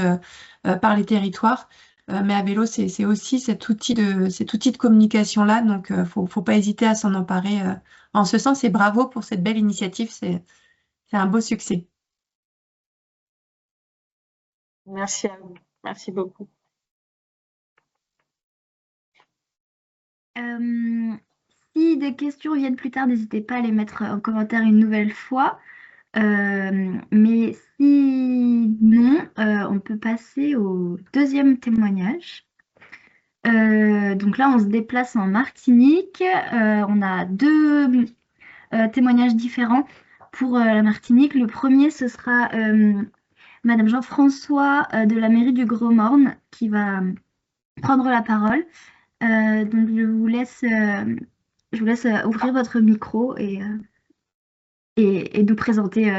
par les territoires. Mais à vélo, c'est aussi cet outil de communication-là, donc faut pas hésiter à s'en emparer en ce sens. Et bravo pour cette belle initiative, c'est un beau succès. Merci à vous, merci beaucoup. Si des questions viennent plus tard, n'hésitez pas à les mettre en commentaire une nouvelle fois. Mais sinon, on peut passer au deuxième témoignage. Donc là, on se déplace en Martinique. On a 2 témoignages différents pour la Martinique. Le premier, ce sera Madame Jean-François de la mairie du Gros-Morne qui va prendre la parole. Donc je vous laisse ouvrir votre micro et nous présenter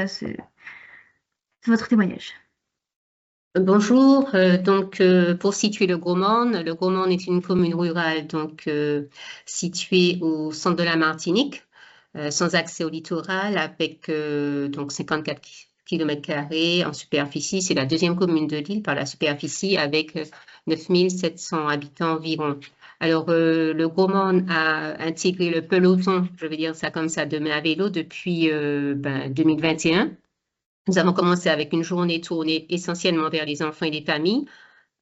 votre témoignage. Bonjour, pour situer le Gros-Morne est une commune rurale située au centre de la Martinique, sans accès au littoral, avec 54 km² en superficie. C'est la 2e commune de l'île par la superficie, avec 9700 habitants environ. Alors, le Gros-Morne a intégré le peloton, je vais dire ça comme ça, de Mais à vélo depuis 2021. Nous avons commencé avec une journée tournée essentiellement vers les enfants et les familles,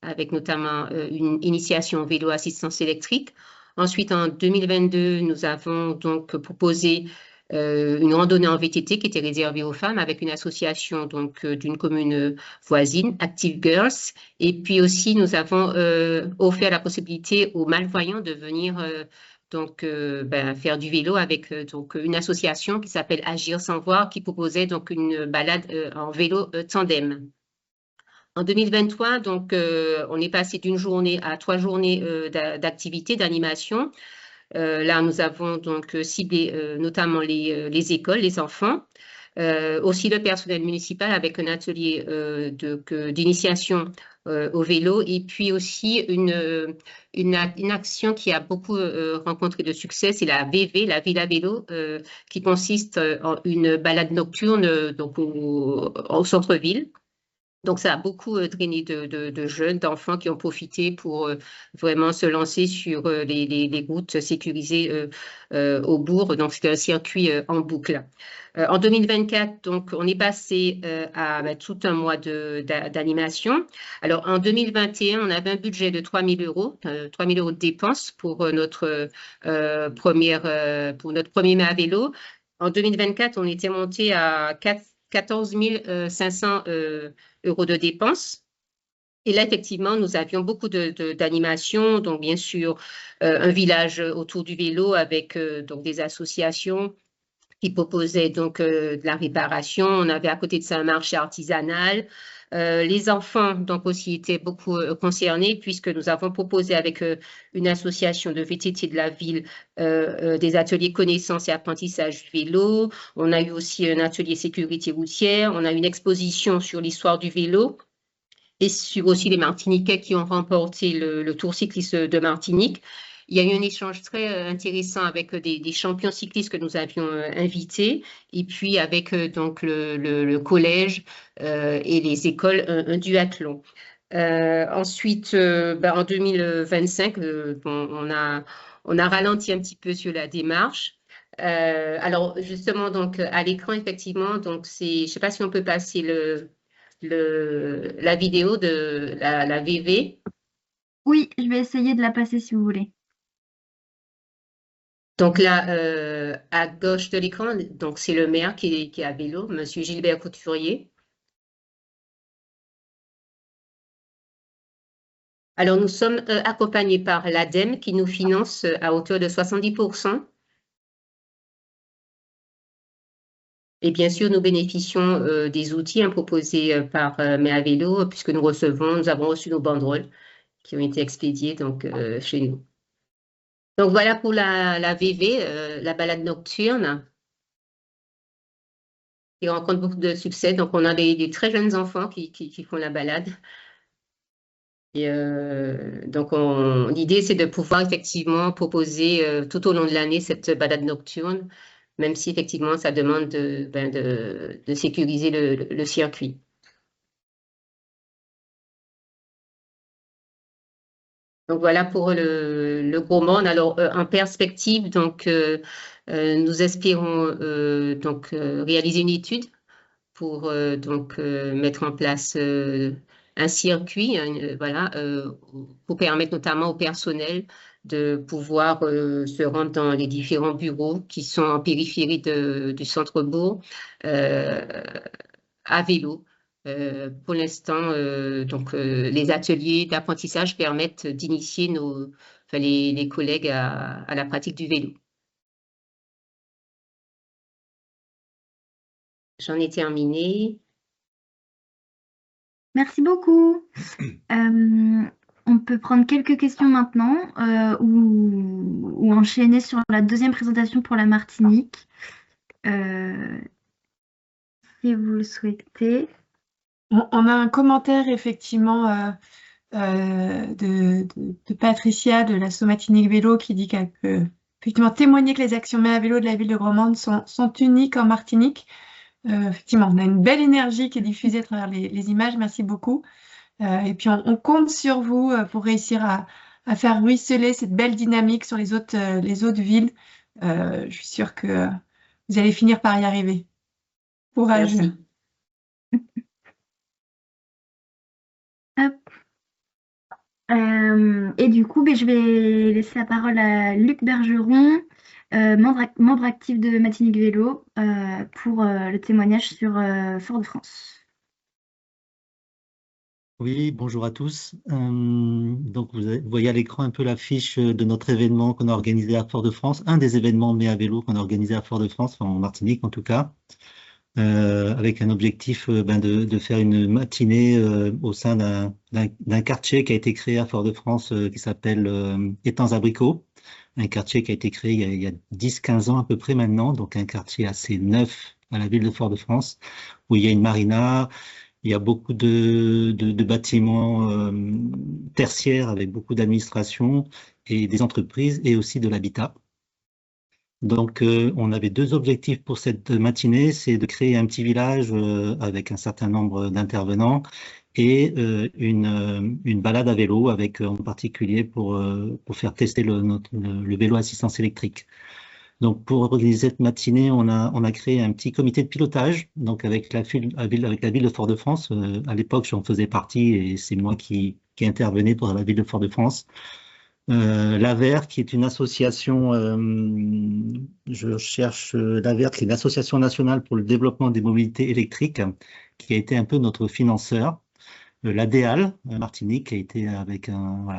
avec notamment une initiation au vélo assistance électrique. Ensuite, en 2022, nous avons donc proposé une randonnée en VTT qui était réservée aux femmes avec une association donc d'une commune voisine, Active Girls. Et puis aussi, nous avons offert la possibilité aux malvoyants de venir faire du vélo avec donc une association qui s'appelle Agir sans voir, qui proposait donc une balade en vélo tandem. En 2023, donc, on est passé d'une journée à 3 journées d'activité, d'animation. Là, nous avons donc ciblé notamment les écoles, les enfants, aussi le personnel municipal avec un atelier d'initiation au vélo et puis aussi une action qui a beaucoup rencontré de succès, c'est la VV, la Ville à vélo, qui consiste en une balade nocturne donc au centre-ville. Donc, ça a beaucoup drainé de jeunes, d'enfants qui ont profité pour vraiment se lancer sur les routes sécurisées au bourg. Donc, c'était un circuit en boucle. En 2024, donc, on est passé à tout un mois d'animation. Alors, en 2021, on avait un budget de 3 000 euros, 3 000 euros de dépenses pour notre premier mai à vélo. En 2024, on était monté à 14 500 euros de dépenses. Et là, effectivement, nous avions beaucoup d'animations, donc bien sûr un village autour du vélo avec donc des associations qui proposaient donc de la réparation. On avait à côté de ça un marché artisanal. Les enfants donc aussi étaient beaucoup concernés puisque nous avons proposé avec une association de VTT de la ville des ateliers connaissances et apprentissage du vélo. On a eu aussi un atelier sécurité routière. On a eu une exposition sur l'histoire du vélo et sur aussi les Martiniquais qui ont remporté le Tour cycliste de Martinique. Il y a eu un échange très intéressant avec des champions cyclistes que nous avions invités et puis avec donc le collège et les écoles, un duathlon. Ensuite, en 2025, on a ralenti un petit peu sur la démarche. Alors justement, donc à l'écran, effectivement, donc je ne sais pas si on peut passer la vidéo de la VV. Oui, je vais essayer de la passer si vous voulez. Donc là, à gauche de l'écran, donc c'est le maire qui est à vélo, Monsieur Gilbert Couturier. Alors nous sommes accompagnés par l'ADEME qui nous finance à hauteur de 70%. Et bien sûr, nous bénéficions des outils proposés par Mais à vélo, puisque nous avons reçu nos banderoles qui ont été expédiées donc, chez nous. Donc voilà pour la VV, la balade nocturne, qui rencontre beaucoup de succès. Donc on a des très jeunes enfants qui font la balade. Et donc l'idée, c'est de pouvoir effectivement proposer tout au long de l'année cette balade nocturne, même si effectivement ça demande de sécuriser le circuit. Donc voilà pour le gros monde. Alors en perspective, donc nous espérons donc réaliser une étude pour donc mettre en place un circuit, voilà, pour permettre notamment au personnel de pouvoir se rendre dans les différents bureaux qui sont en périphérie du centre-bourg à vélo. Pour l'instant, donc les ateliers d'apprentissage permettent d'initier les collègues à la pratique du vélo. J'en ai terminé. Merci beaucoup. On peut prendre quelques questions maintenant ou enchaîner sur la deuxième présentation pour la Martinique, si vous le souhaitez. On a un commentaire effectivement de Patricia de la Somatinique Vélo qui dit qu'elle peut effectivement témoigner que les actions Mais à vélo de la ville de Gromande sont uniques en Martinique. Effectivement, on a une belle énergie qui est diffusée à travers les images. Merci beaucoup. Et puis on compte sur vous pour réussir à faire ruisseler cette belle dynamique sur les autres villes. Je suis sûre que vous allez finir par y arriver. Courage. Merci. Hop. Et du coup, je vais laisser la parole à Luc Bergeron, membre actif de Matinique Vélo, pour le témoignage sur Fort-de-France. Oui, bonjour à tous. Donc vous voyez à l'écran un peu l'affiche de notre événement qu'on a organisé à Fort-de-France, un des événements Mais à vélo qu'on a organisé à Fort-de-France, enfin, en Martinique en tout cas, avec un objectif de faire une matinée au sein d'un quartier qui a été créé à Fort-de-France qui s'appelle Étangs Abricots, un quartier qui a été créé il y a 10-15 ans à peu près maintenant, donc un quartier assez neuf à la ville de Fort-de-France, où il y a une marina. Il y a beaucoup de bâtiments tertiaires avec beaucoup d'administration et des entreprises et aussi de l'habitat. Donc, on avait deux objectifs pour cette matinée, c'est de créer un petit village avec un certain nombre d'intervenants et une balade à vélo avec en particulier pour faire tester le vélo assistance électrique. Donc, pour organiser cette matinée, on a créé un petit comité de pilotage, donc avec la ville de Fort-de-France. À l'époque, j'en faisais partie et c'est moi qui intervenais pour la ville de Fort-de-France. L'AVER, qui est une association, l'AVER, qui est une association nationale pour le développement des mobilités électriques, qui a été un peu notre financeur. La DEAL, Martinique, qui a été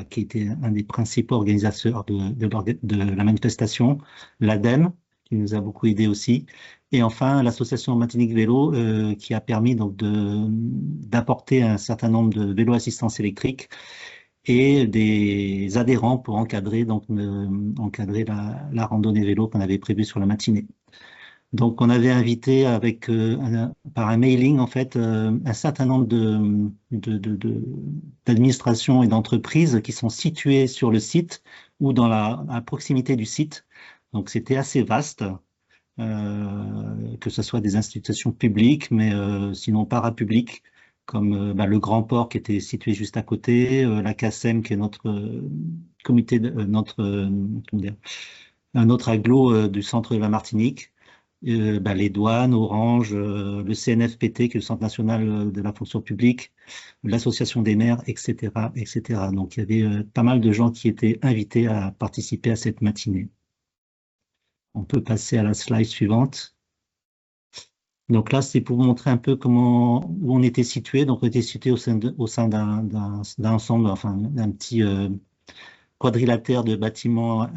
qui a été un des principaux organisateurs de la manifestation, l'ADEME, qui nous a beaucoup aidé aussi, et enfin l'association Martinique Vélo, qui a permis donc d'apporter un certain nombre de vélos assistance électrique et des adhérents pour encadrer la randonnée vélo qu'on avait prévue sur la matinée. Donc, on avait invité par un mailing, en fait, un certain nombre d'administrations et d'entreprises qui sont situées sur le site ou à proximité du site. Donc, c'était assez vaste, que ce soit des institutions publiques, mais sinon parapubliques, comme le Grand Port qui était situé juste à côté, la CACEM qui est notre comité, un autre agglo du centre de la Martinique. Les douanes, Orange, le CNFPT, qui est le Centre national de la fonction publique, l'Association des maires, etc., etc. Donc, il y avait pas mal de gens qui étaient invités à participer à cette matinée. On peut passer à la slide suivante. Donc là, c'est pour vous montrer un peu où on était situé. Donc, on était situé au sein d'un ensemble, enfin, d'un petit quadrilatère de bâtiments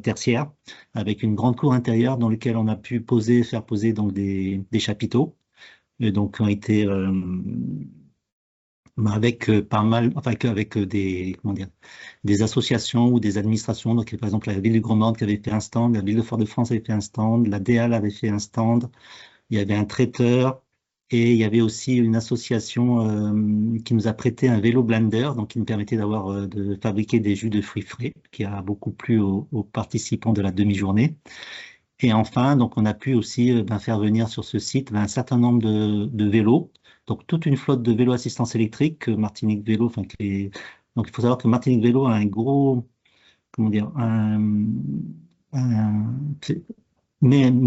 tertiaires, avec une grande cour intérieure dans laquelle on a pu faire poser donc des chapiteaux, et donc qui ont été avec des associations ou des administrations. Donc, par exemple, la ville du Grand-Nord qui avait fait un stand, la ville de Fort-de-France avait fait un stand, la DEAL avait fait un stand, il y avait un traiteur. Et il y avait aussi une association qui nous a prêté un vélo blender, donc qui nous permettait de fabriquer des jus de fruits frais, qui a beaucoup plu aux participants de la demi-journée. Et enfin, donc on a pu aussi faire venir sur ce site un certain nombre de vélos, donc toute une flotte de vélos assistance électrique, Martinique Vélo. Donc il faut savoir que Martinique Vélo a un gros, met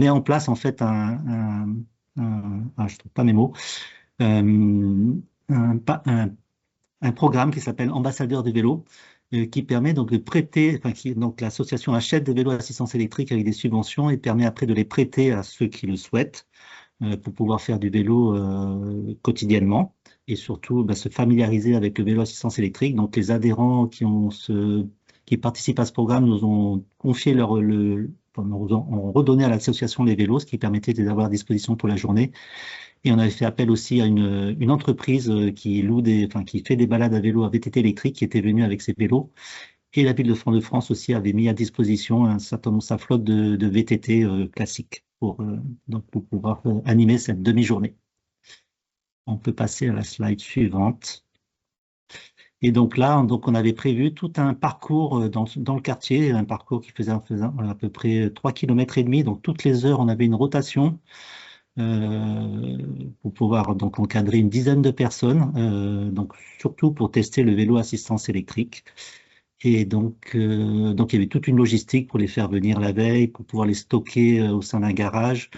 en place en fait je trouve pas mes mots, un programme qui s'appelle Ambassadeur des vélos, qui permet donc de prêter, donc l'association achète des vélos assistance électrique avec des subventions et permet après de les prêter à ceux qui le souhaitent pour pouvoir faire du vélo quotidiennement et surtout se familiariser avec le vélo assistance électrique. Donc les adhérents qui participent à ce programme nous ont confié ont redonné à l'association les vélos, ce qui permettait de les avoir à disposition pour la journée. Et on avait fait appel aussi à une entreprise qui fait des balades à vélo à VTT électrique, qui était venue avec ses vélos. Et la ville de Fort-de-France aussi avait mis à disposition sa flotte de VTT classique pour pouvoir animer cette demi-journée. On peut passer à la slide suivante. Et donc là, on avait prévu tout un parcours dans le quartier, un parcours qui faisait à peu près 3,5 km. Donc toutes les heures, on avait une rotation pour pouvoir donc encadrer une dizaine de personnes, donc surtout pour tester le vélo assistance électrique. Et donc il y avait toute une logistique pour les faire venir la veille, pour pouvoir les stocker au sein d'un garage.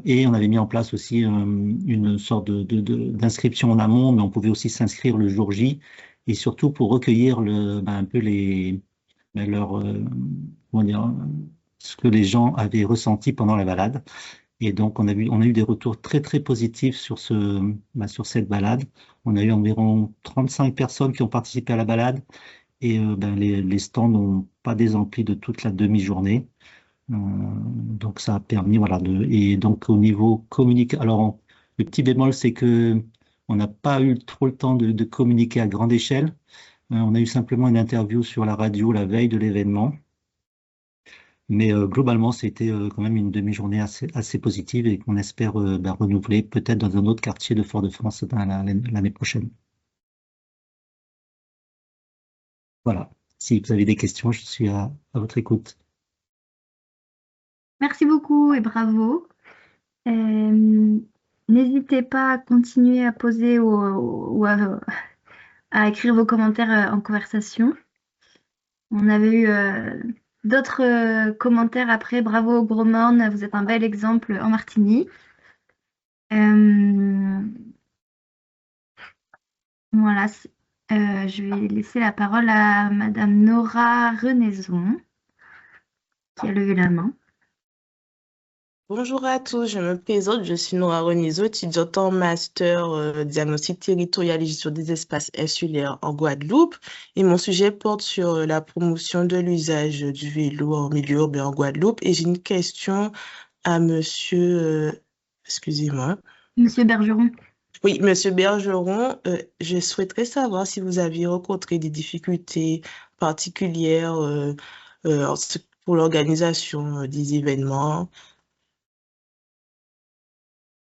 Et on avait mis en place aussi une sorte d'inscription en amont, mais on pouvait aussi s'inscrire le jour J et surtout pour recueillir un peu comment dire, ce que les gens avaient ressenti pendant la balade. Et donc, on a eu des retours très, très positifs sur sur cette balade. On a eu environ 35 personnes qui ont participé à la balade et les stands n'ont pas désempli de toute la demi-journée. Donc, ça a permis, voilà, et donc au niveau communication, alors, le petit bémol, c'est que on n'a pas eu trop le temps de communiquer à grande échelle. On a eu simplement une interview sur la radio la veille de l'événement. Mais globalement, c'était quand même une demi-journée assez positive et qu'on espère renouveler peut-être dans un autre quartier de Fort-de-France l'année prochaine. Voilà. Si vous avez des questions, je suis à votre écoute. Merci beaucoup et bravo. N'hésitez pas à continuer à poser ou à écrire vos commentaires en conversation. On avait eu d'autres commentaires après. Bravo Gros Morne, vous êtes un bel exemple en Martinique. Voilà, je vais laisser la parole à Madame Nora Renaison, qui a levé la main. Bonjour à tous, je me présente, je suis Nora Renaison, étudiante en master diagnostic territorial et gestion des espaces insulaires en Guadeloupe. Et mon sujet porte sur la promotion de l'usage du vélo en milieu urbain en Guadeloupe. Et j'ai une question à monsieur, excusez-moi. Monsieur Bergeron. Oui, monsieur Bergeron, je souhaiterais savoir si vous aviez rencontré des difficultés particulières pour l'organisation des événements.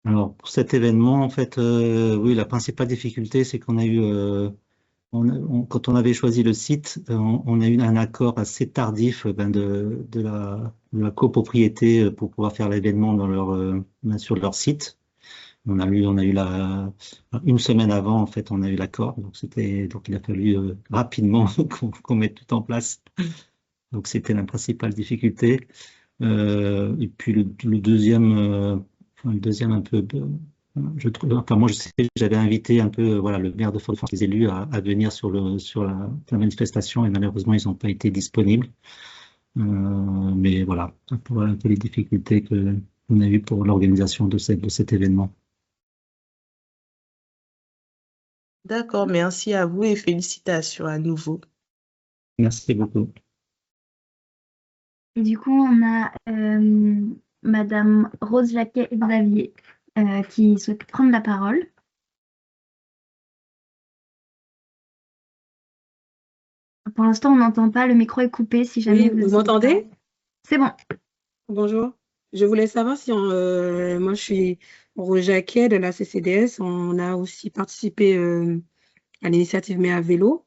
Alors, pour cet événement, en fait, oui, la principale difficulté, c'est qu'on a eu, quand on avait choisi le site, on a eu un accord assez tardif de la copropriété pour pouvoir faire l'événement sur leur site. On a eu une semaine avant, en fait, on a eu l'accord. Donc il a fallu rapidement qu'on mette tout en place. Donc c'était la principale difficulté. Et puis le deuxième un peu, je trouve. Enfin moi je sais, j'avais invité un peu voilà le maire de Fort-de-France, les élus à venir sur la manifestation et malheureusement ils n'ont pas été disponibles. Mais voilà un peu les difficultés qu'on a eues pour l'organisation de cet événement. D'accord, merci à vous et félicitations à nouveau. Merci beaucoup. Et du coup, on a Madame Rose Jacquet-Xavier qui souhaite prendre la parole. Pour l'instant, on n'entend pas, le micro est coupé. Si jamais vous m'entendez? C'est bon. Bonjour. Je voulais savoir si moi je suis Rose Jacquet de la CCDS. On a aussi participé à l'initiative Mais à vélo.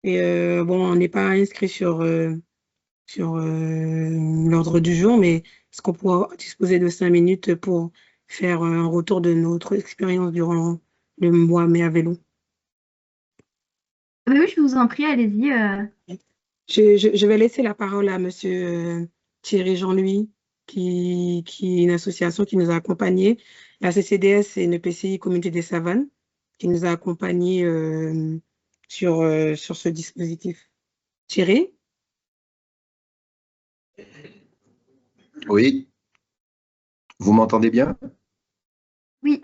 Et bon, on n'est pas inscrit sur l'ordre du jour, mais est-ce qu'on pourra disposer de 5 minutes pour faire un retour de notre expérience durant le mois Mais à vélo? Oui, je vous en prie, allez-y. Je vais laisser la parole à monsieur Thierry Jean-Louis, qui est une association qui nous a accompagnés. La CCDS, c'est une EPCI Communauté des Savanes, qui nous a accompagnés sur ce dispositif. Thierry? Oui. Vous m'entendez bien? Oui.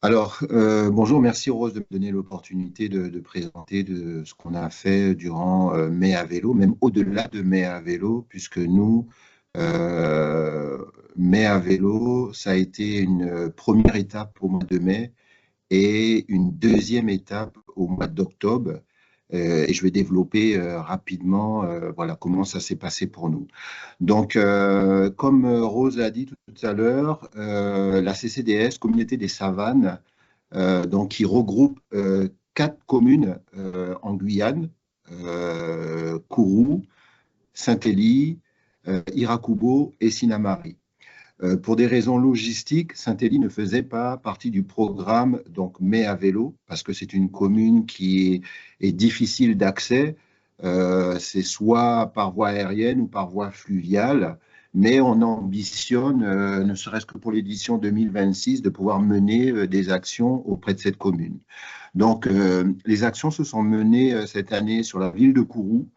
Alors, bonjour, merci Rose de me donner l'opportunité de présenter ce qu'on a fait durant Mai à vélo, même au-delà de Mai à vélo, puisque nous, Mai à vélo, ça a été une première étape au mois de mai et une deuxième étape au mois d'octobre. Et je vais développer rapidement voilà, comment ça s'est passé pour nous. Donc, comme Rose l'a dit tout à l'heure, la CCDS, Communauté des Savanes, donc, qui regroupe 4 communes en Guyane, Kourou, Saint-Élie, Irakubo et Sinamari. Pour des raisons logistiques, Saint-Élie ne faisait pas partie du programme donc Mai à vélo, parce que c'est une commune qui est difficile d'accès. C'est soit par voie aérienne ou par voie fluviale. mais on ambitionne, ne serait-ce que pour l'édition 2026, de pouvoir mener des actions auprès de cette commune. Donc, les actions se sont menées cette année sur la ville de Kourou,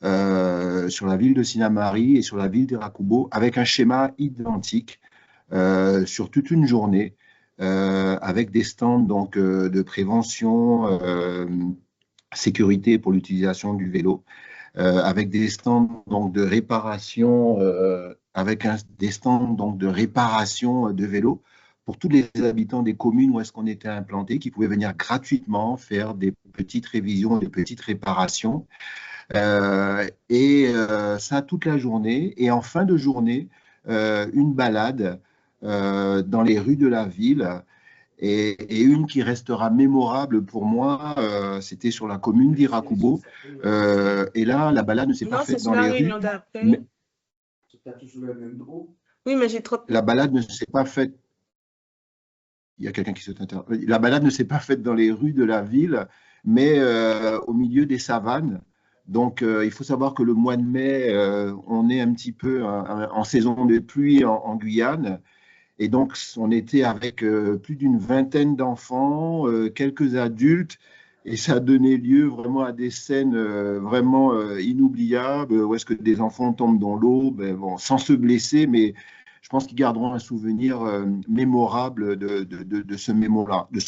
sur la ville de Sinnamary et sur la ville d'Irakubo, avec un schéma identique sur toute une journée, avec des stands donc, de prévention, sécurité pour l'utilisation du vélo, avec des stands donc, de réparation, des stands donc, de réparation de vélos pour tous les habitants des communes où est-ce qu'on était implanté, qui pouvaient venir gratuitement faire des petites révisions, des petites réparations. Ça toute la journée. Et en fin de journée, une balade dans les rues de la ville. Et une qui restera mémorable pour moi, c'était sur la commune d'Irakubo. Et là, la balade ne s'est pas faite dans les rues. Oui, mais j'ai trop... La balade ne s'est pas faite. Il y a quelqu'un qui se t'interrompt. La balade ne s'est pas faite dans les rues de la ville, mais au milieu des savanes. Donc, il faut savoir que le mois de mai, on est un petit peu en saison de pluie en Guyane. Et donc, on était avec plus d'une vingtaine d'enfants, quelques adultes, et ça a donné lieu vraiment à des scènes vraiment inoubliables, où est-ce que des enfants tombent dans l'eau, bon, sans se blesser, mais je pense qu'ils garderont un souvenir mémorable de ce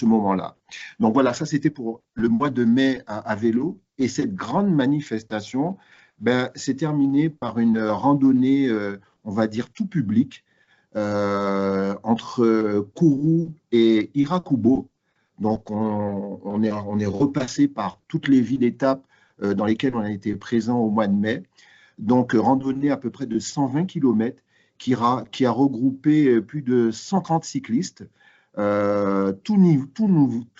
moment-là. Donc voilà, ça c'était pour le mois de mai à vélo. Et cette grande manifestation s'est terminée par une randonnée, on va dire, tout public, entre Kourou et Irakubo. Donc, on est repassé par toutes les villes-étapes dans lesquelles on a été présent au mois de mai. Donc, randonnée à peu près de 120 km qui a regroupé plus de 130 cyclistes, tout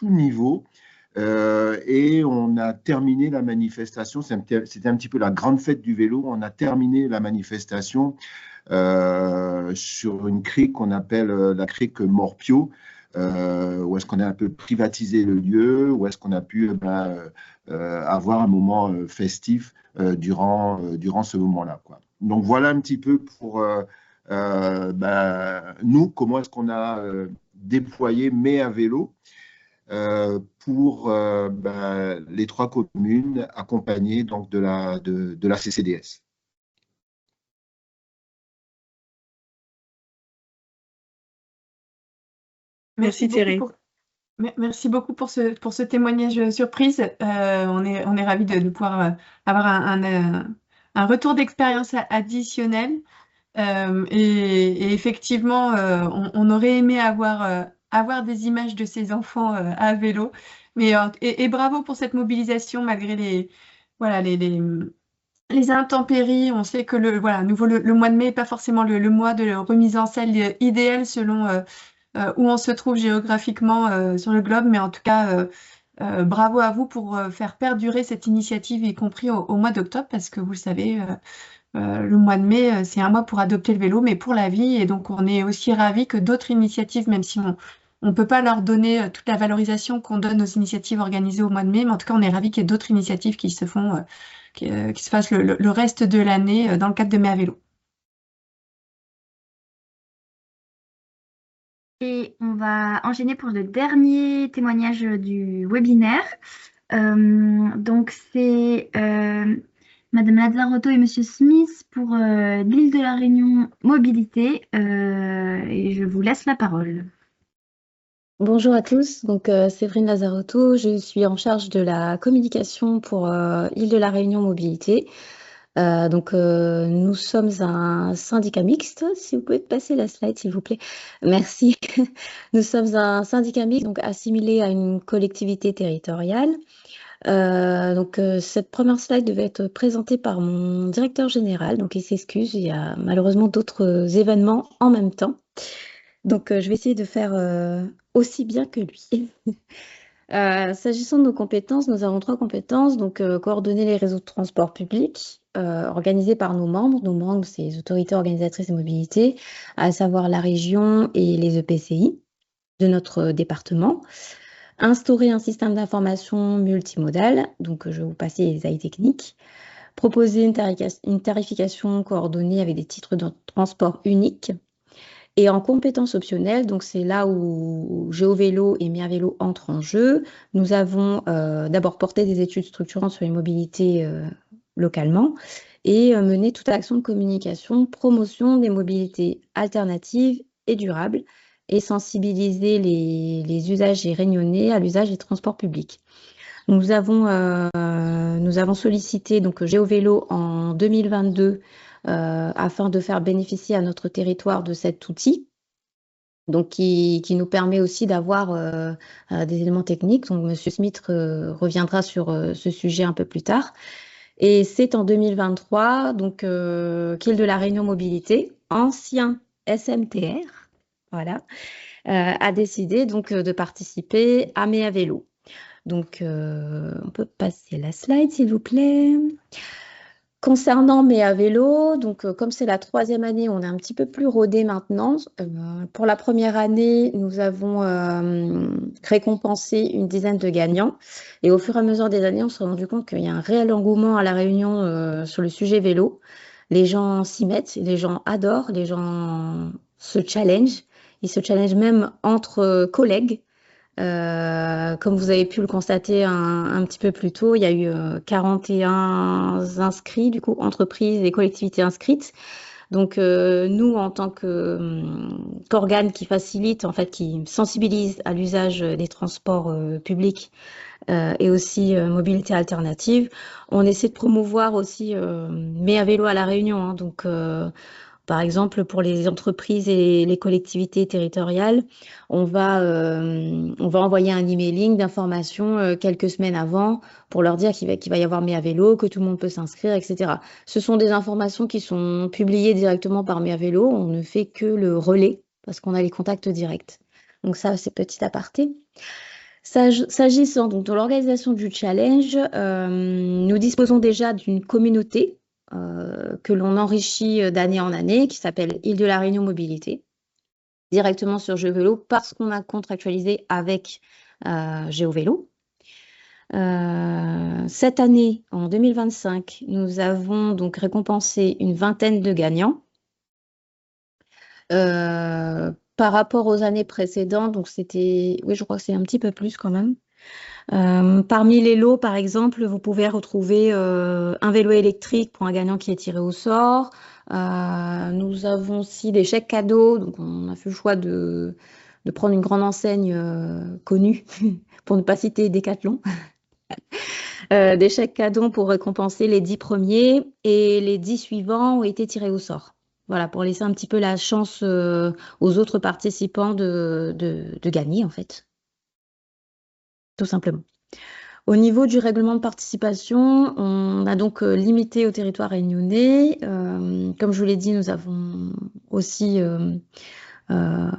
niveau. Et on a terminé la manifestation. C'était un petit peu la grande fête du vélo. On a terminé la manifestation sur une crique qu'on appelle la crique Morpio, où est-ce qu'on a un peu privatisé le lieu, où est-ce qu'on a pu avoir un moment festif durant ce moment-là, quoi. Donc voilà un petit peu pour nous, comment est-ce qu'on a déployé Mai à vélo pour les 3 communes accompagnées donc, de la CCDS. Merci Thierry. Merci beaucoup pour ce témoignage surprise. On est ravis de pouvoir avoir un retour d'expérience additionnel. Et effectivement, on aurait aimé avoir des images de ces enfants à vélo. Et bravo pour cette mobilisation malgré les intempéries. On sait que le mois de mai n'est pas forcément le mois de remise en selle idéal selon où on se trouve géographiquement sur le globe, mais en tout cas, bravo à vous pour faire perdurer cette initiative, y compris au mois d'octobre, parce que vous le savez, le mois de mai, c'est un mois pour adopter le vélo, mais pour la vie, et donc on est aussi ravis que d'autres initiatives, même si on ne peut pas leur donner toute la valorisation qu'on donne aux initiatives organisées au mois de mai, mais en tout cas, on est ravis qu'il y ait d'autres initiatives qui se font, qui se fassent le reste de l'année dans le cadre de Mai à vélo. Et on va enchaîner pour le dernier témoignage du webinaire. Donc, c'est Madame Lazzarotto et Monsieur Smith pour l'île de la Réunion Mobilité. Et je vous laisse la parole. Bonjour à tous, donc Séverine Lazzarotto, je suis en charge de la communication pour Île de la Réunion Mobilité. Nous sommes un syndicat mixte, si vous pouvez passer la slide s'il vous plaît, merci. Nous sommes un syndicat mixte, donc assimilé à une collectivité territoriale. Cette première slide devait être présentée par mon directeur général, donc il s'excuse, il y a malheureusement d'autres événements en même temps. Donc je vais essayer de faire aussi bien que lui. S'agissant de nos compétences, nous avons 3 compétences, donc coordonner les réseaux de transport public, organisés par nos membres, c'est les autorités organisatrices de mobilité, à savoir la région et les EPCI de notre département. Instaurer un système d'information multimodal, donc je vais vous passer les AI techniques. proposer une tarification coordonnée avec des titres de transport uniques. Et en compétences optionnelles, donc c'est là où GeoVélo et MiaVélo entrent en jeu. Nous avons d'abord porté des études structurantes sur les mobilités localement et mené toute action de communication, promotion des mobilités alternatives et durables et sensibiliser les usagers réunionnais à l'usage des transports publics. Nous avons sollicité donc GeoVélo en 2022 afin de faire bénéficier à notre territoire de cet outil, donc qui nous permet aussi d'avoir des éléments techniques. Donc, M. Smith reviendra sur ce sujet un peu plus tard. Et c'est en 2023 donc qu'Île de la Réunion Mobilité, ancien SMTR, voilà, a décidé donc de participer à MiaVélo. Donc, on peut passer la slide, s'il vous plaît. Concernant MiaVélo, donc comme c'est la 3e année, on est un petit peu plus rodé maintenant. Pour la première année, nous avons récompensé une dizaine de gagnants. Et au fur et à mesure des années, on s'est rendu compte qu'il y a un réel engouement à La Réunion sur le sujet vélo. Les gens s'y mettent, les gens adorent, les gens se challengent. Ils se challengent même entre collègues. Comme vous avez pu le constater un petit peu plus tôt, il y a eu 41 inscrits, du coup, entreprises et collectivités inscrites. Donc, nous, en tant qu'organe qui facilite, en fait, qui sensibilise à l'usage des transports publics et aussi mobilité alternative, on essaie de promouvoir aussi MiaVélo à La Réunion. Hein, donc, par exemple, pour les entreprises et les collectivités territoriales, on va envoyer un emailing d'information quelques semaines avant pour leur dire qu'il va y avoir MiaVélo, que tout le monde peut s'inscrire, etc. Ce sont des informations qui sont publiées directement par MiaVélo. On ne fait que le relais parce qu'on a les contacts directs. Donc ça, c'est petit aparté. S'agissant donc de l'organisation du challenge, nous disposons déjà d'une communauté que l'on enrichit d'année en année, qui s'appelle Île de la Réunion Mobilité, directement sur GeoVélo, parce qu'on a contractualisé avec GeoVélo. Cette année, en 2025, nous avons donc récompensé une vingtaine de gagnants. Par rapport aux années précédentes, donc c'était, oui, je crois que c'est un petit peu plus quand même. Parmi les lots, par exemple, vous pouvez retrouver un vélo électrique pour un gagnant qui est tiré au sort. Nous avons aussi des chèques cadeaux. Donc, on a fait le choix de prendre une grande enseigne connue, pour ne pas citer Decathlon. Des chèques cadeaux pour récompenser les 10 premiers et les 10 suivants ont été tirés au sort. Voilà, pour laisser un petit peu la chance aux autres participants de gagner, en fait. Tout simplement. Au niveau du règlement de participation, on a donc limité au territoire réunionnais. Comme je vous l'ai dit, nous avons aussi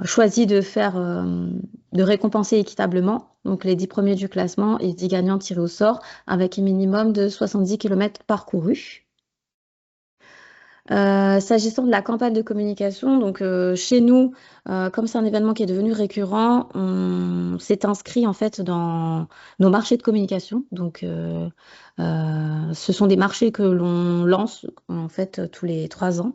choisi de récompenser équitablement, donc les 10 premiers du classement et 10 gagnants tirés au sort avec un minimum de 70 km parcourus. S'agissant de la campagne de communication, donc chez nous, comme c'est un événement qui est devenu récurrent, on s'est inscrit en fait dans nos marchés de communication. Donc, ce sont des marchés que l'on lance en fait tous les 3 ans.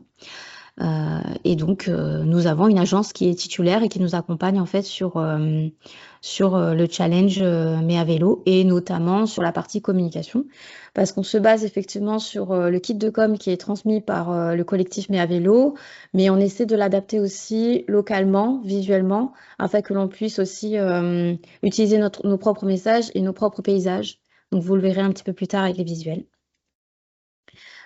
Et donc, nous avons une agence qui est titulaire et qui nous accompagne en fait sur le challenge MiaVélo et notamment sur la partie communication, parce qu'on se base effectivement sur le kit de com qui est transmis par le collectif MiaVélo, mais on essaie de l'adapter aussi localement, visuellement, afin que l'on puisse aussi utiliser nos propres messages et nos propres paysages. Donc, vous le verrez un petit peu plus tard avec les visuels.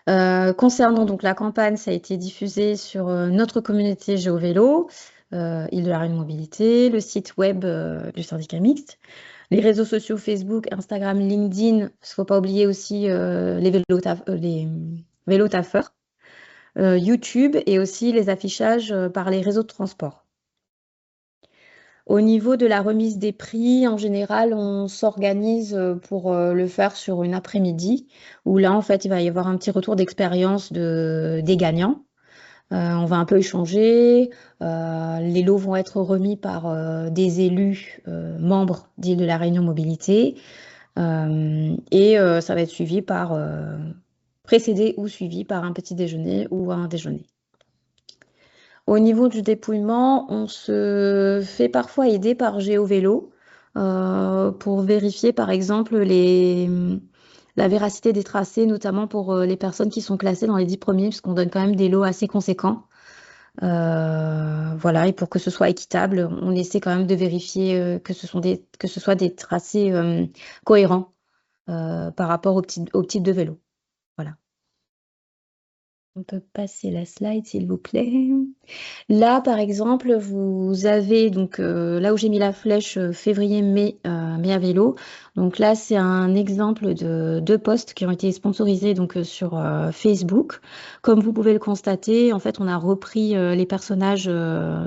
Concernant donc la campagne, ça a été diffusé sur notre communauté GeoVélo, Île de la Réunion Mobilité, le site web du syndicat mixte, les réseaux sociaux Facebook, Instagram, LinkedIn. Il ne faut pas oublier aussi les vélos taffeurs, YouTube et aussi les affichages par les réseaux de transport. Au niveau de la remise des prix, en général, on s'organise pour le faire sur une après-midi, où là, en fait, il va y avoir un petit retour d'expérience des gagnants. On va un peu échanger. Les lots vont être remis par des élus membres d'Île de la Réunion Mobilité. Et ça va être suivi par précédé ou suivi par un petit déjeuner ou un déjeuner. Au niveau du dépouillement, on se fait parfois aider par GeoVélo pour vérifier par exemple la véracité des tracés, notamment pour les personnes qui sont classées dans les 10 premiers, puisqu'on donne quand même des lots assez conséquents. Voilà, et pour que ce soit équitable, on essaie quand même de vérifier que ce soit des tracés cohérents par rapport au type de vélo. Voilà. On peut passer la slide, s'il vous plaît. Là, par exemple, vous avez donc là où j'ai mis la flèche février-mai à vélo. Donc là, c'est un exemple de 2 posts qui ont été sponsorisés donc sur Facebook. Comme vous pouvez le constater, en fait, on a repris les personnages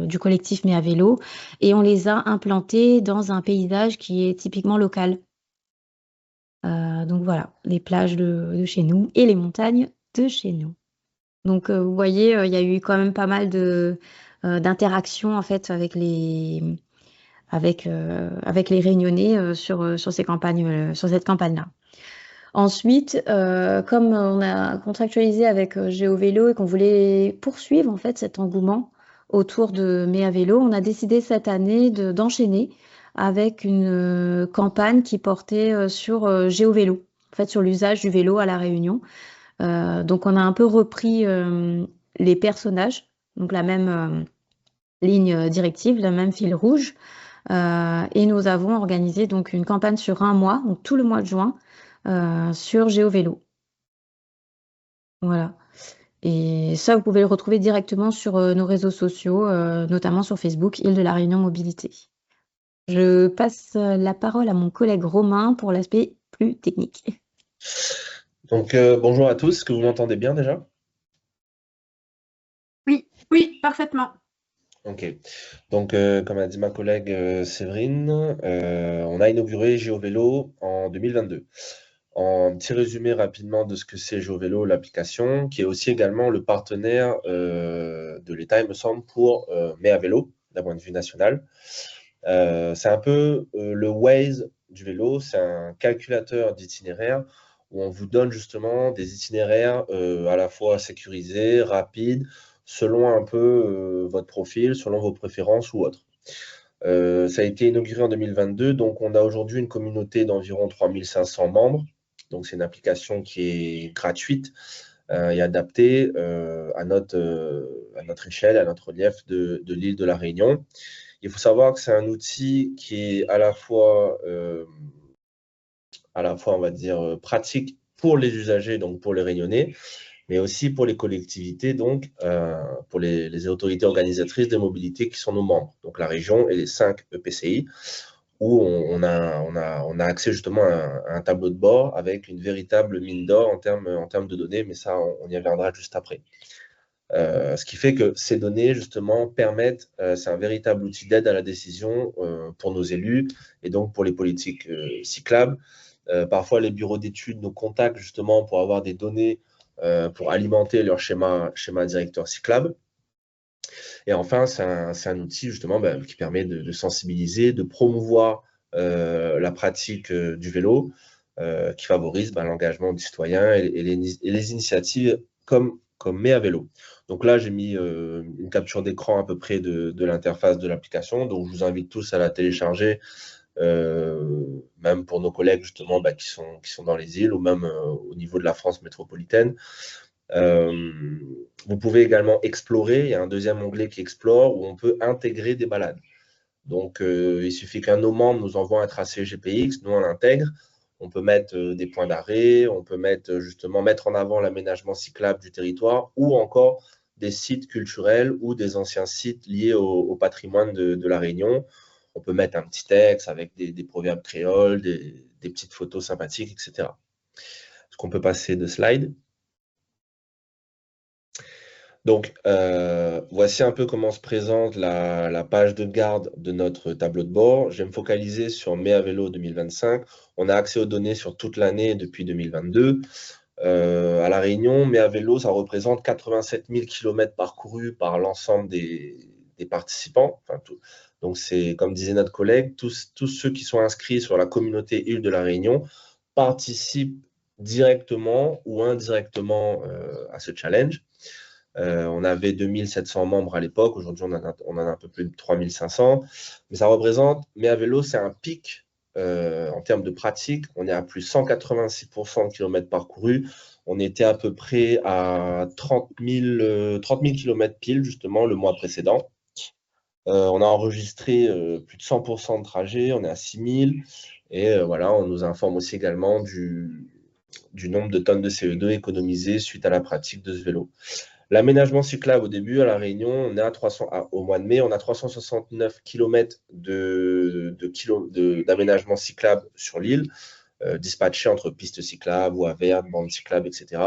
du collectif Mai à vélo et on les a implantés dans un paysage qui est typiquement local. Donc voilà, les plages de chez nous et les montagnes de chez nous. Donc vous voyez, il y a eu quand même pas mal d'interactions en fait avec les Réunionnais sur cette campagne-là. Ensuite, comme on a contractualisé avec GeoVélo et qu'on voulait poursuivre en fait cet engouement autour de Mai à vélo, on a décidé cette année d'enchaîner avec une campagne qui portait sur GeoVélo, en fait sur l'usage du vélo à La Réunion. Donc on a un peu repris les personnages, donc la même ligne directive, le même fil rouge, et nous avons organisé donc une campagne sur 1 mois, donc tout le mois de juin, sur GeoVélo. Voilà. Et ça, vous pouvez le retrouver directement sur nos réseaux sociaux, notamment sur Facebook, Île de la Réunion Mobilité. Je passe la parole à mon collègue Romain pour l'aspect plus technique. Donc, bonjour à tous, est-ce que vous m'entendez bien déjà? Oui, parfaitement. Ok, donc comme a dit ma collègue Séverine, on a inauguré GeoVélo en 2022. En petit résumé rapidement de ce que c'est GeoVélo, l'application, qui est aussi également le partenaire de l'État, il me semble, pour Mai à vélo, d'un point de vue national. C'est un peu le Waze du vélo, c'est un calculateur d'itinéraires où on vous donne justement des itinéraires à la fois sécurisés, rapides, selon un peu votre profil, selon vos préférences ou autres. Ça a été inauguré en 2022, donc on a aujourd'hui une communauté d'environ 3500 membres. Donc c'est une application qui est gratuite et adaptée à notre échelle, à notre relief de l'île de la Réunion. Il faut savoir que c'est un outil qui est à la fois on va dire, pratique pour les usagers, donc pour les Réunionnais, mais aussi pour les collectivités, donc pour les autorités organisatrices de mobilité qui sont nos membres, donc la région et les 5 EPCI, où on a accès justement à un tableau de bord avec une véritable mine d'or en termes de données, mais ça, on y reviendra juste après. Ce qui fait que ces données, justement, permettent, c'est un véritable outil d'aide à la décision pour nos élus et donc pour les politiques cyclables. Parfois, les bureaux d'études nous contactent justement pour avoir des données pour alimenter leur schéma directeur cyclable. Et enfin, c'est un outil justement qui permet de sensibiliser, de promouvoir la pratique du vélo, qui favorise l'engagement du citoyen et les initiatives comme Mai à vélo. Donc là, j'ai mis une capture d'écran à peu près de l'interface de l'application. Donc, je vous invite tous à la télécharger, même pour nos collègues justement qui sont dans les îles ou même au niveau de la France métropolitaine. Vous pouvez également explorer. Il y a un deuxième onglet qui explore où on peut intégrer des balades. Donc, il suffit qu'un de nos membres nous envoie un tracé GPX, nous on l'intègre. On peut mettre des points d'arrêt, on peut mettre en avant l'aménagement cyclable du territoire ou encore des sites culturels ou des anciens sites liés au patrimoine de la Réunion. On peut mettre un petit texte avec des proverbes créoles, des petites photos sympathiques, etc. Est-ce qu'on peut passer de slide? Donc, voici un peu comment se présente la page de garde de notre tableau de bord. Je vais me focaliser sur Mai à vélo 2025. On a accès aux données sur toute l'année depuis 2022. À La Réunion, Mai à vélo, ça représente 87 000 km parcourus par l'ensemble des participants. Enfin, donc, c'est comme disait notre collègue, tous ceux qui sont inscrits sur la communauté Île de la Réunion participent directement ou indirectement à ce challenge. On avait 2700 membres à l'époque, aujourd'hui on en a un peu plus de 3500, mais ça représente, mais à vélo, c'est un pic en termes de pratique. On est à plus 186% de kilomètres parcourus. On était à peu près à 30 000 km pile, justement, le mois précédent. On a enregistré plus de 100% de trajet, on est à 6000. Et voilà, on nous informe aussi également du nombre de tonnes de CO2 économisées suite à la pratique de ce vélo. L'aménagement cyclable, au début, à La Réunion, on est à au mois de mai, on a 369 km d'aménagement cyclable sur l'île, dispatchés entre pistes cyclables, voies vertes, bandes cyclables, etc.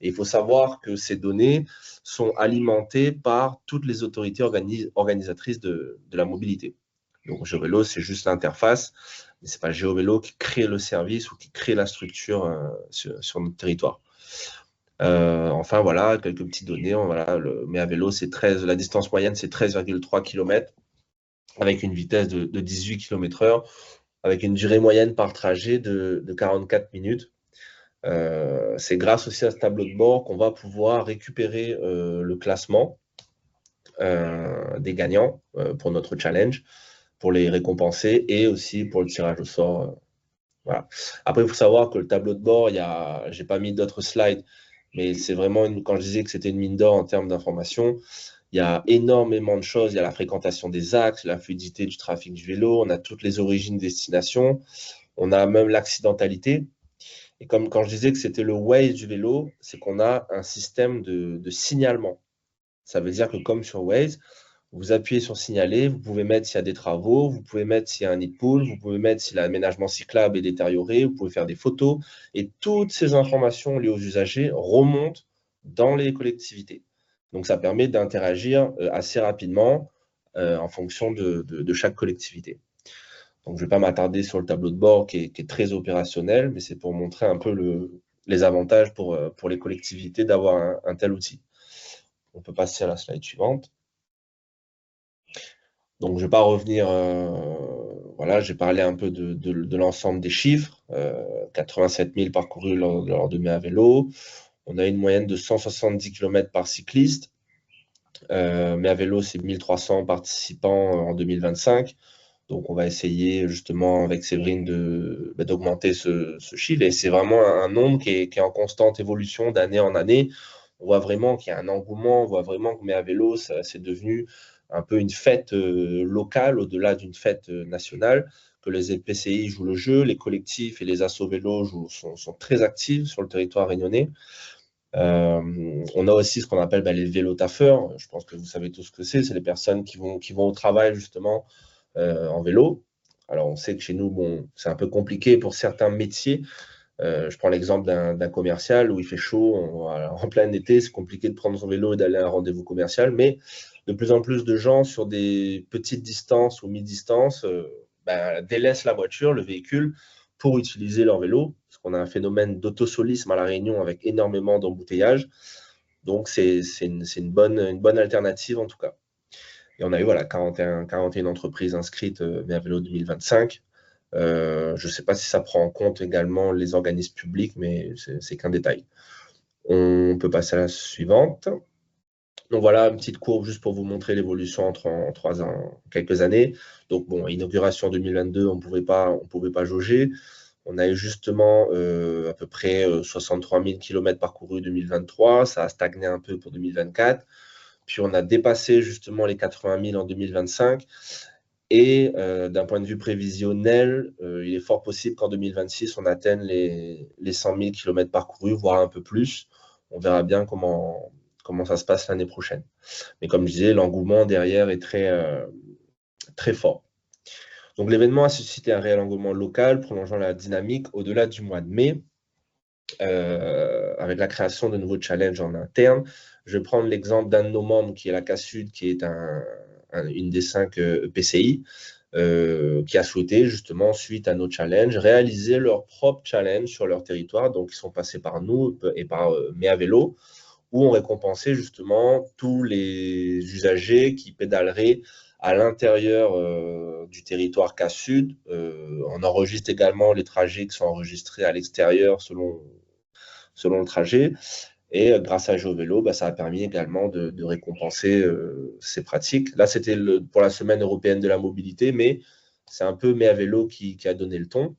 Et il faut savoir que ces données sont alimentées par toutes les autorités organisatrices de la mobilité. Donc, GeoVélo, c'est juste l'interface, mais ce n'est pas GeoVélo qui crée le service ou qui crée la structure sur notre territoire. Enfin, voilà, quelques petites données. Voilà, mais à vélo, la distance moyenne, c'est 13,3 km avec une vitesse de 18 km/h, avec une durée moyenne par trajet de 44 minutes. C'est grâce aussi à ce tableau de bord qu'on va pouvoir récupérer le classement des gagnants pour notre challenge, pour les récompenser et aussi pour le tirage au sort. Voilà. Après, il faut savoir que le tableau de bord, j'ai pas mis d'autres slides, mais c'est vraiment, quand je disais que c'était une mine d'or en termes d'information, il y a énormément de choses. Il y a la fréquentation des axes, la fluidité du trafic du vélo, on a toutes les origines, destinations, on a même l'accidentalité. Et comme quand je disais que c'était le Waze du vélo, c'est qu'on a un système de signalement. Ça veut dire que comme sur Waze, vous appuyez sur signaler, vous pouvez mettre s'il y a des travaux, vous pouvez mettre s'il y a un nid de poule, vous pouvez mettre si l'aménagement cyclable est détérioré, vous pouvez faire des photos. Et toutes ces informations liées aux usagers remontent dans les collectivités. Donc, ça permet d'interagir assez rapidement en fonction de chaque collectivité. Donc, je ne vais pas m'attarder sur le tableau de bord qui est très opérationnel, mais c'est pour montrer un peu les avantages pour les collectivités d'avoir un tel outil. On peut passer à la slide suivante. Donc, je ne vais pas revenir, voilà, j'ai parlé un peu de l'ensemble des chiffres, 87 000 parcourus lors de mai à vélo, on a une moyenne de 170 km par cycliste, mai à vélo, c'est 1300 participants en 2025, donc on va essayer justement avec Séverine d'augmenter ce chiffre, et c'est vraiment un nombre qui est en constante évolution d'année en année. On voit vraiment qu'il y a un engouement, on voit vraiment que mai à vélo, c'est devenu un peu une fête locale au-delà d'une fête nationale, que les EPCI jouent le jeu, les collectifs et les assos vélos sont très actifs sur le territoire réunionnais. On a aussi ce qu'on appelle les vélo-taffeurs. Je pense que vous savez tous ce que c'est les personnes qui vont au travail justement en vélo. Alors on sait que chez nous, bon, c'est un peu compliqué pour certains métiers. Je prends l'exemple d'un commercial où il fait chaud, en plein été, c'est compliqué de prendre son vélo et d'aller à un rendez-vous commercial, mais de plus en plus de gens sur des petites distances ou mi-distances délaissent la voiture, le véhicule, pour utiliser leur vélo, parce qu'on a un phénomène d'autosolisme à La Réunion avec énormément d'embouteillages. Donc, c'est une bonne alternative en tout cas. Et on a eu 41 entreprises inscrites mais à vélo 2025. Je ne sais pas si ça prend en compte également les organismes publics, mais c'est qu'un détail. On peut passer à la suivante. Donc voilà, une petite courbe juste pour vous montrer l'évolution en quelques années. Donc bon, inauguration 2022, on ne pouvait pas jauger. On a eu justement à peu près 63 000 km parcourus 2023. Ça a stagné un peu pour 2024. Puis on a dépassé justement les 80 000 en 2025. Et d'un point de vue prévisionnel, il est fort possible qu'en 2026, on atteigne les 100 000 km parcourus, voire un peu plus. On verra bien comment ça se passe l'année prochaine. Mais comme je disais, l'engouement derrière est très fort. Donc l'événement a suscité un réel engouement local, prolongeant la dynamique au-delà du mois de mai, avec la création de nouveaux challenges en interne. Je vais prendre l'exemple d'un de nos membres qui est la CASUD, qui est une des 5 EPCI, qui a souhaité justement, suite à nos challenges, réaliser leur propre challenge sur leur territoire. Donc, ils sont passés par nous et par mai à vélo, où on récompensait justement tous les usagers qui pédaleraient à l'intérieur du territoire CASUD. On enregistre également les trajets qui sont enregistrés à l'extérieur selon selon le trajet. Et grâce à GeoVélo, ça a permis également de récompenser ces pratiques. Là, c'était pour la Semaine européenne de la mobilité, mais c'est un peu Méavélo qui a donné le ton.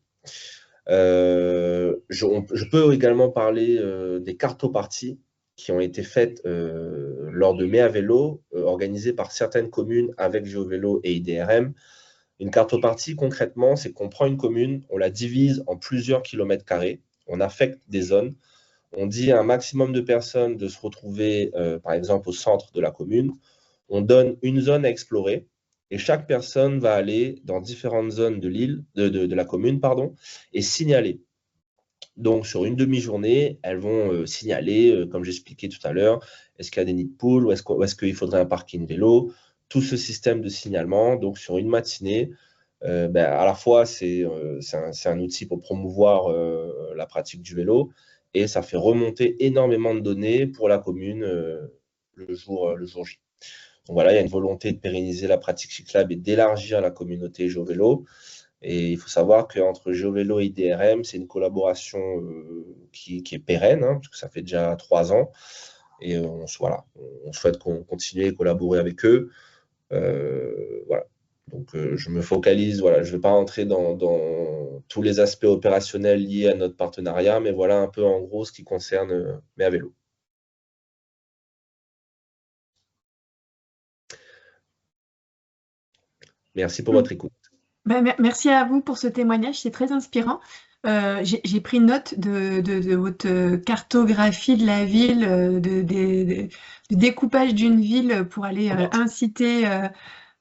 Je peux également parler des cartoparties qui ont été faites lors de Méavélo, organisées par certaines communes avec GeoVélo et IDRM. Une cartopartie, concrètement, c'est qu'on prend une commune, on la divise en plusieurs kilomètres carrés, on affecte des zones, on dit à un maximum de personnes de se retrouver, par exemple, au centre de la commune. On donne une zone à explorer et chaque personne va aller dans différentes zones de l'île, de la commune, et signaler. Donc, sur une demi-journée, elles vont signaler, comme j'expliquais tout à l'heure, est-ce qu'il y a des nids de poules ou est-ce qu'il faudrait un parking vélo, tout ce système de signalement. Donc, sur une matinée, à la fois, c'est un outil pour promouvoir la pratique du vélo, et ça fait remonter énormément de données pour la commune le jour J. Donc voilà, il y a une volonté de pérenniser la pratique cyclable et d'élargir la communauté GeoVélo. Et il faut savoir qu'entre GeoVélo et IDRM, c'est une collaboration qui est pérenne, parce que ça fait déjà 3 ans. Et on souhaite continuer à collaborer avec eux. Voilà. Donc, je me focalise, je ne vais pas entrer dans tous les aspects opérationnels liés à notre partenariat, mais voilà un peu en gros ce qui concerne Méavélo. Merci pour votre écoute. Merci à vous pour ce témoignage, c'est très inspirant. J'ai pris note de votre cartographie de la ville, du découpage d'une ville pour aller inciter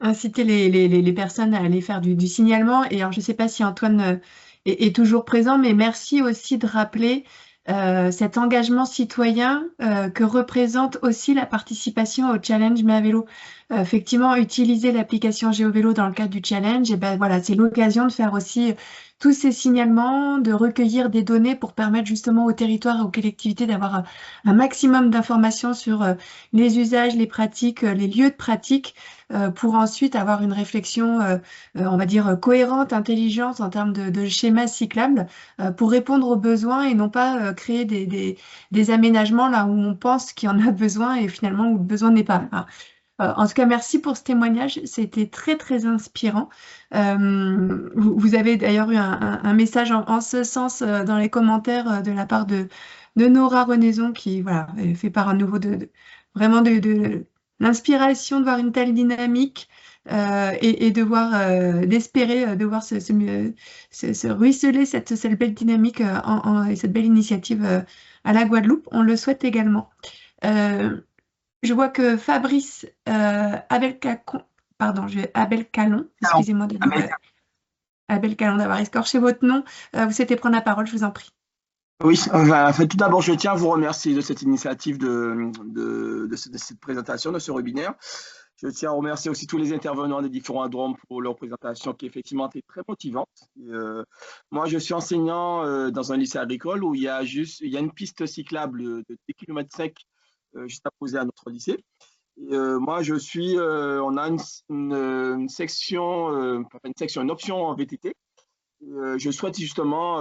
les personnes à aller faire du signalement. Et alors, je ne sais pas si Antoine est toujours présent, mais merci aussi de rappeler cet engagement citoyen que représente aussi la participation au challenge Méavélo. Effectivement, utiliser l'application GeoVélo dans le cadre du challenge, et voilà, c'est l'occasion de faire aussi tous ces signalements, de recueillir des données pour permettre justement aux territoires et aux collectivités d'avoir un maximum d'informations sur les usages, les pratiques, les lieux de pratique, pour ensuite avoir une réflexion, on va dire, cohérente, intelligente en termes de schémas cyclables, pour répondre aux besoins et non pas créer des aménagements là où on pense qu'il y en a besoin et finalement où le besoin n'est pas. En tout cas, merci pour ce témoignage, c'était très très inspirant. Vous avez d'ailleurs eu un message en ce sens dans les commentaires de la part de Nora Renaison qui fait part à nouveau vraiment de l'inspiration de voir une telle dynamique et d'espérer de voir se ruisseler cette belle dynamique et cette belle initiative à la Guadeloupe. On le souhaite également. Je vois que Fabrice Abelcalon, excusez-moi Abelcalon d'avoir escorché votre nom, vous souhaitez prendre la parole, je vous en prie. Oui, tout d'abord, je tiens à vous remercier de cette initiative, de cette présentation, de ce webinaire. Je tiens à remercier aussi tous les intervenants des différents DROM pour leur présentation qui effectivement était très motivante. Moi, je suis enseignant dans un lycée agricole où il y a une piste cyclable de 10 km juste à poser à notre lycée. Et moi, on a une section, une option en VTT. Je souhaite justement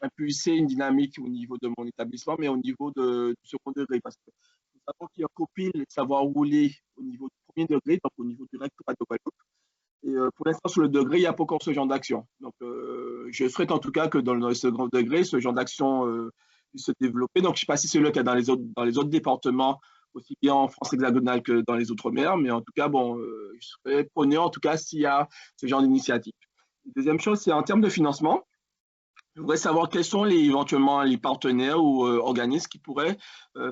impulser une dynamique au niveau de mon établissement, mais au niveau du second degré, parce que nous savons qu'il y a un copil de savoir rouler au niveau du premier degré, donc au niveau du rectorat de Guadeloupe. Et pour l'instant, sur le degré, il n'y a pas encore ce genre d'action. Donc, je souhaite en tout cas que dans le second degré, ce genre d'action puisse se développer. Donc, je ne sais pas si c'est le cas dans les autres départements, aussi bien en France hexagonale que dans les Outre-mer, mais en tout cas, je serais preneur, en tout cas, s'il y a ce genre d'initiative. Deuxième chose, c'est en termes de financement. Je voudrais savoir quels sont éventuellement les partenaires ou organismes qui pourraient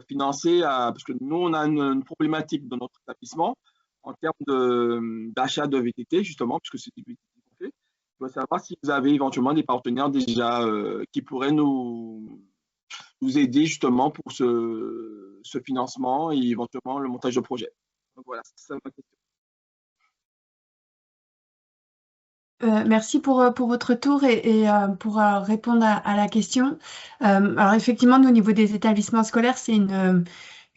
financer, parce que nous, on a une problématique dans notre établissement en termes d'achat de VTT, justement, puisque c'est des VTT qu'on fait. Je voudrais savoir si vous avez éventuellement des partenaires déjà qui pourraient nous aider justement pour ce financement et éventuellement le montage de projet. Donc voilà, c'est ça ma question. Merci pour votre tour et pour répondre à la question. Alors effectivement, nous, au niveau des établissements scolaires, c'est une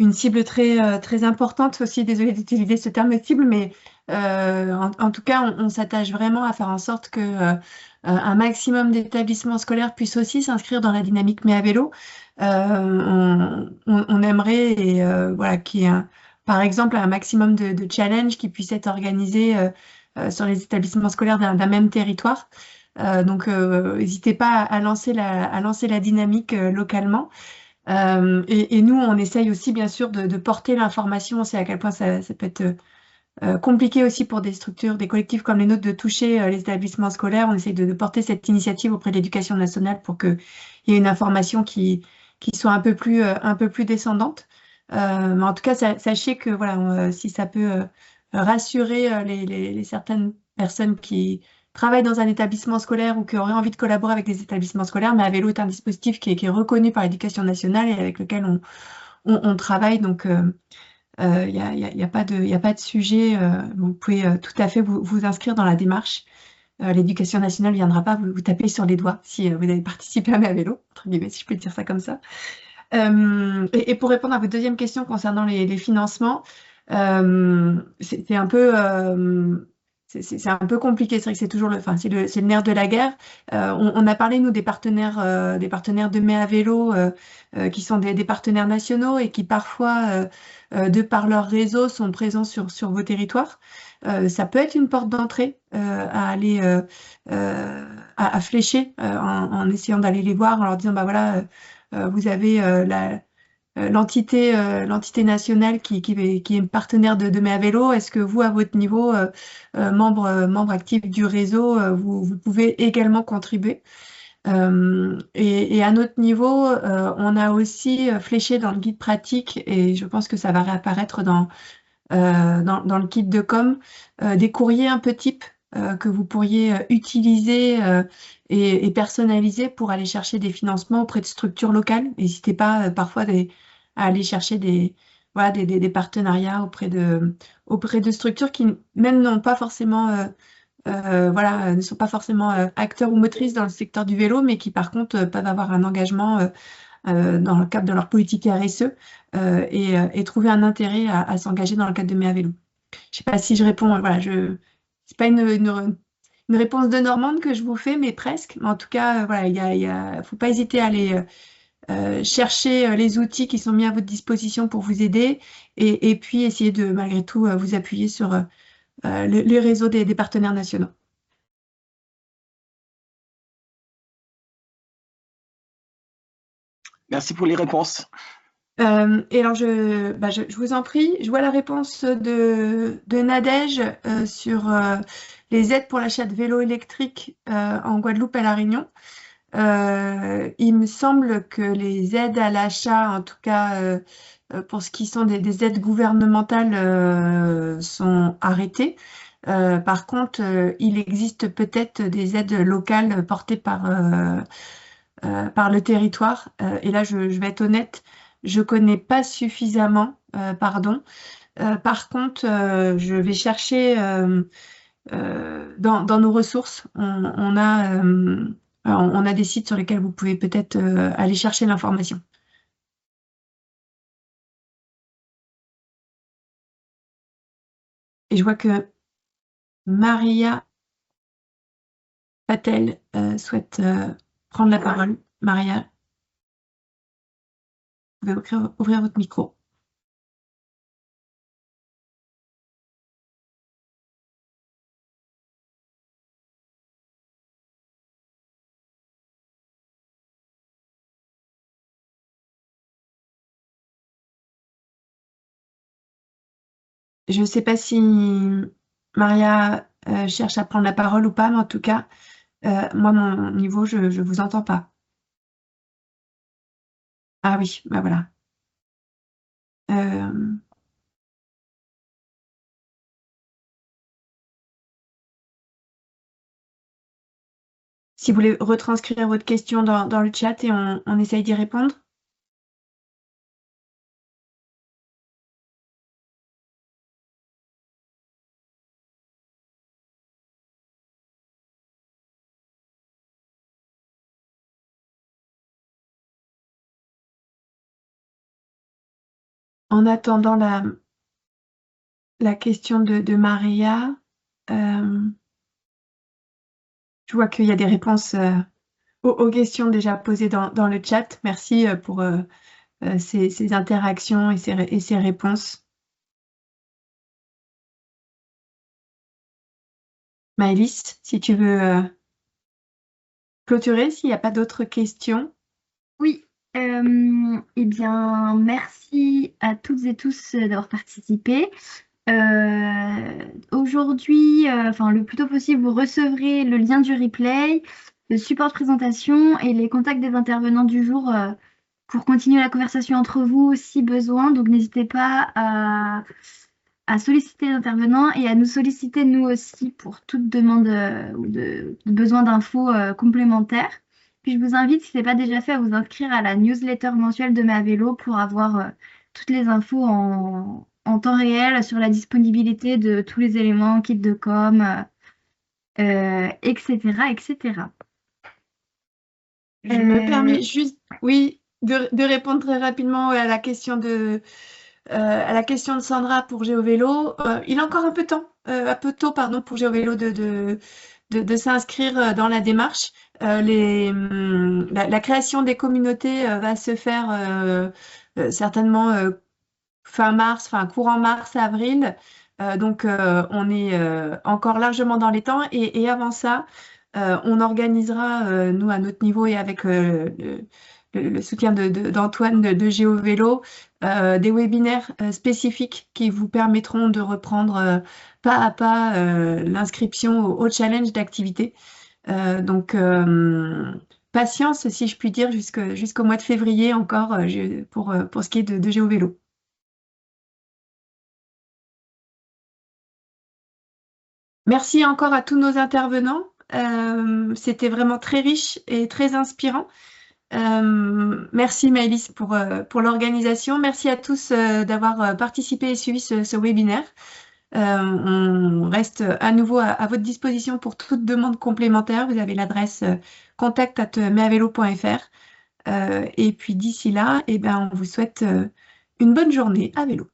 une cible très importante aussi. Désolée d'utiliser ce terme cible, mais en tout cas, on s'attache vraiment à faire en sorte que un maximum d'établissements scolaires puissent aussi s'inscrire dans la dynamique Mais à vélo. On aimerait voilà, qu'il y ait par exemple un maximum de challenges qui puissent être organisés sur les établissements scolaires d'un même territoire. Donc, n'hésitez pas à lancer la dynamique localement. Et nous, on essaye aussi, bien sûr, de porter l'information. On sait à quel point ça peut être compliqué aussi pour des structures, des collectifs comme les nôtres de toucher les établissements scolaires. On essaye de porter cette initiative auprès de l'Éducation nationale pour qu'il y ait une information qui soit un peu plus descendante. Mais en tout cas, sachez que voilà, si ça peut rassurer les certaines personnes qui travaillent dans un établissement scolaire ou qui auraient envie de collaborer avec des établissements scolaires, mais à vélo est un dispositif qui est reconnu par l'Éducation nationale et avec lequel on travaille. Donc, il y a pas de sujet. Vous pouvez tout à fait vous inscrire dans la démarche. L'Éducation nationale ne viendra pas vous taper sur les doigts si vous avez participé à Mais à vélo, entre guillemets, si je peux dire ça comme ça. Et pour répondre à votre deuxième question concernant les financements, c'est un peu c'est un peu compliqué. C'est vrai que c'est toujours c'est le nerf de la guerre. On a parlé nous des partenaires de Mais à vélo qui sont des partenaires nationaux et qui parfois de par leur réseau sont présents sur vos territoires. Ça peut être une porte d'entrée à aller à flécher en essayant d'aller les voir en leur disant bah voilà vous avez l'entité nationale qui est partenaire de Mais à vélo. Est-ce que vous, à votre niveau, membre actif du réseau, vous pouvez également contribuer? Et à notre niveau, on a aussi fléché dans le guide pratique, et je pense que ça va réapparaître dans le kit de com, des courriers un peu types que vous pourriez utiliser et personnaliser pour aller chercher des financements auprès de structures locales. N'hésitez pas parfois à aller chercher voilà, des partenariats auprès de structures qui même n'ont pas forcément voilà, ne sont pas forcément acteurs ou motrices dans le secteur du vélo, mais qui par contre peuvent avoir un engagement dans le cadre de leur politique RSE et trouver un intérêt à s'engager dans le cadre de Mais à vélo. Je ne sais pas si je réponds, voilà, c'est pas une réponse de Normande que je vous fais, mais presque. Mais en tout cas, voilà, faut pas hésiter à aller chercher les outils qui sont mis à votre disposition pour vous aider et puis essayer de malgré tout vous appuyer sur les réseaux des partenaires nationaux. Merci pour les réponses. Et alors, je vous en prie, je vois la réponse de Nadège sur les aides pour l'achat de vélos électriques en Guadeloupe et à La Réunion. Il me semble que les aides à l'achat, en tout cas pour ce qui sont des aides gouvernementales, sont arrêtées. Par contre, il existe peut-être des aides locales portées par le territoire. Et là, je vais être honnête, je connais pas suffisamment, pardon. Par contre, je vais chercher dans nos ressources. On a des sites sur lesquels vous pouvez peut-être aller chercher l'information. Et je vois que Maria Patel souhaite prendre la parole. Maria, vous pouvez ouvrir votre micro. Je ne sais pas si Maria cherche à prendre la parole ou pas, mais en tout cas, moi, mon niveau, je ne vous entends pas. Ah oui, bah voilà. Si vous voulez retranscrire votre question dans le chat et on essaye d'y répondre. En attendant la question de Maria, je vois qu'il y a des réponses aux questions déjà posées dans le chat. Merci pour ces interactions et ces réponses. Maëlys, si tu veux clôturer, s'il n'y a pas d'autres questions. Oui, eh bien, merci à toutes et tous d'avoir participé. Aujourd'hui, enfin le plus tôt possible, vous recevrez le lien du replay, le support de présentation et les contacts des intervenants du jour pour continuer la conversation entre vous si besoin. Donc n'hésitez pas à solliciter les intervenants et à nous solliciter nous aussi pour toute demande ou de besoin d'infos complémentaires. Puis je vous invite, si ce n'est pas déjà fait, à vous inscrire à la newsletter mensuelle de Ma Vélo pour avoir toutes les infos en temps réel sur la disponibilité de tous les éléments, kits de com, etc., etc. Je me permets juste, oui, de répondre très rapidement à la question de Sandra pour GeoVélo. Il est encore un peu tôt pour GeoVélo de s'inscrire dans la démarche. La création des communautés va se faire certainement fin mars, courant mars-avril. Donc, on est encore largement dans les temps. Et avant ça, on organisera, nous, à notre niveau et avec le soutien d'Antoine de GeoVélo, des webinaires spécifiques qui vous permettront de reprendre pas à pas l'inscription au challenge d'activité. Donc, patience, si je puis dire, jusqu'au mois de février encore pour ce qui est de GeoVélo. Merci encore à tous nos intervenants. C'était vraiment très riche et très inspirant. Merci Maëlys pour l'organisation. Merci à tous d'avoir participé et suivi ce webinaire. On reste à nouveau à votre disposition pour toute demande complémentaire. Vous avez l'adresse contact@meavelo.fr. Et puis d'ici là, on vous souhaite une bonne journée à vélo.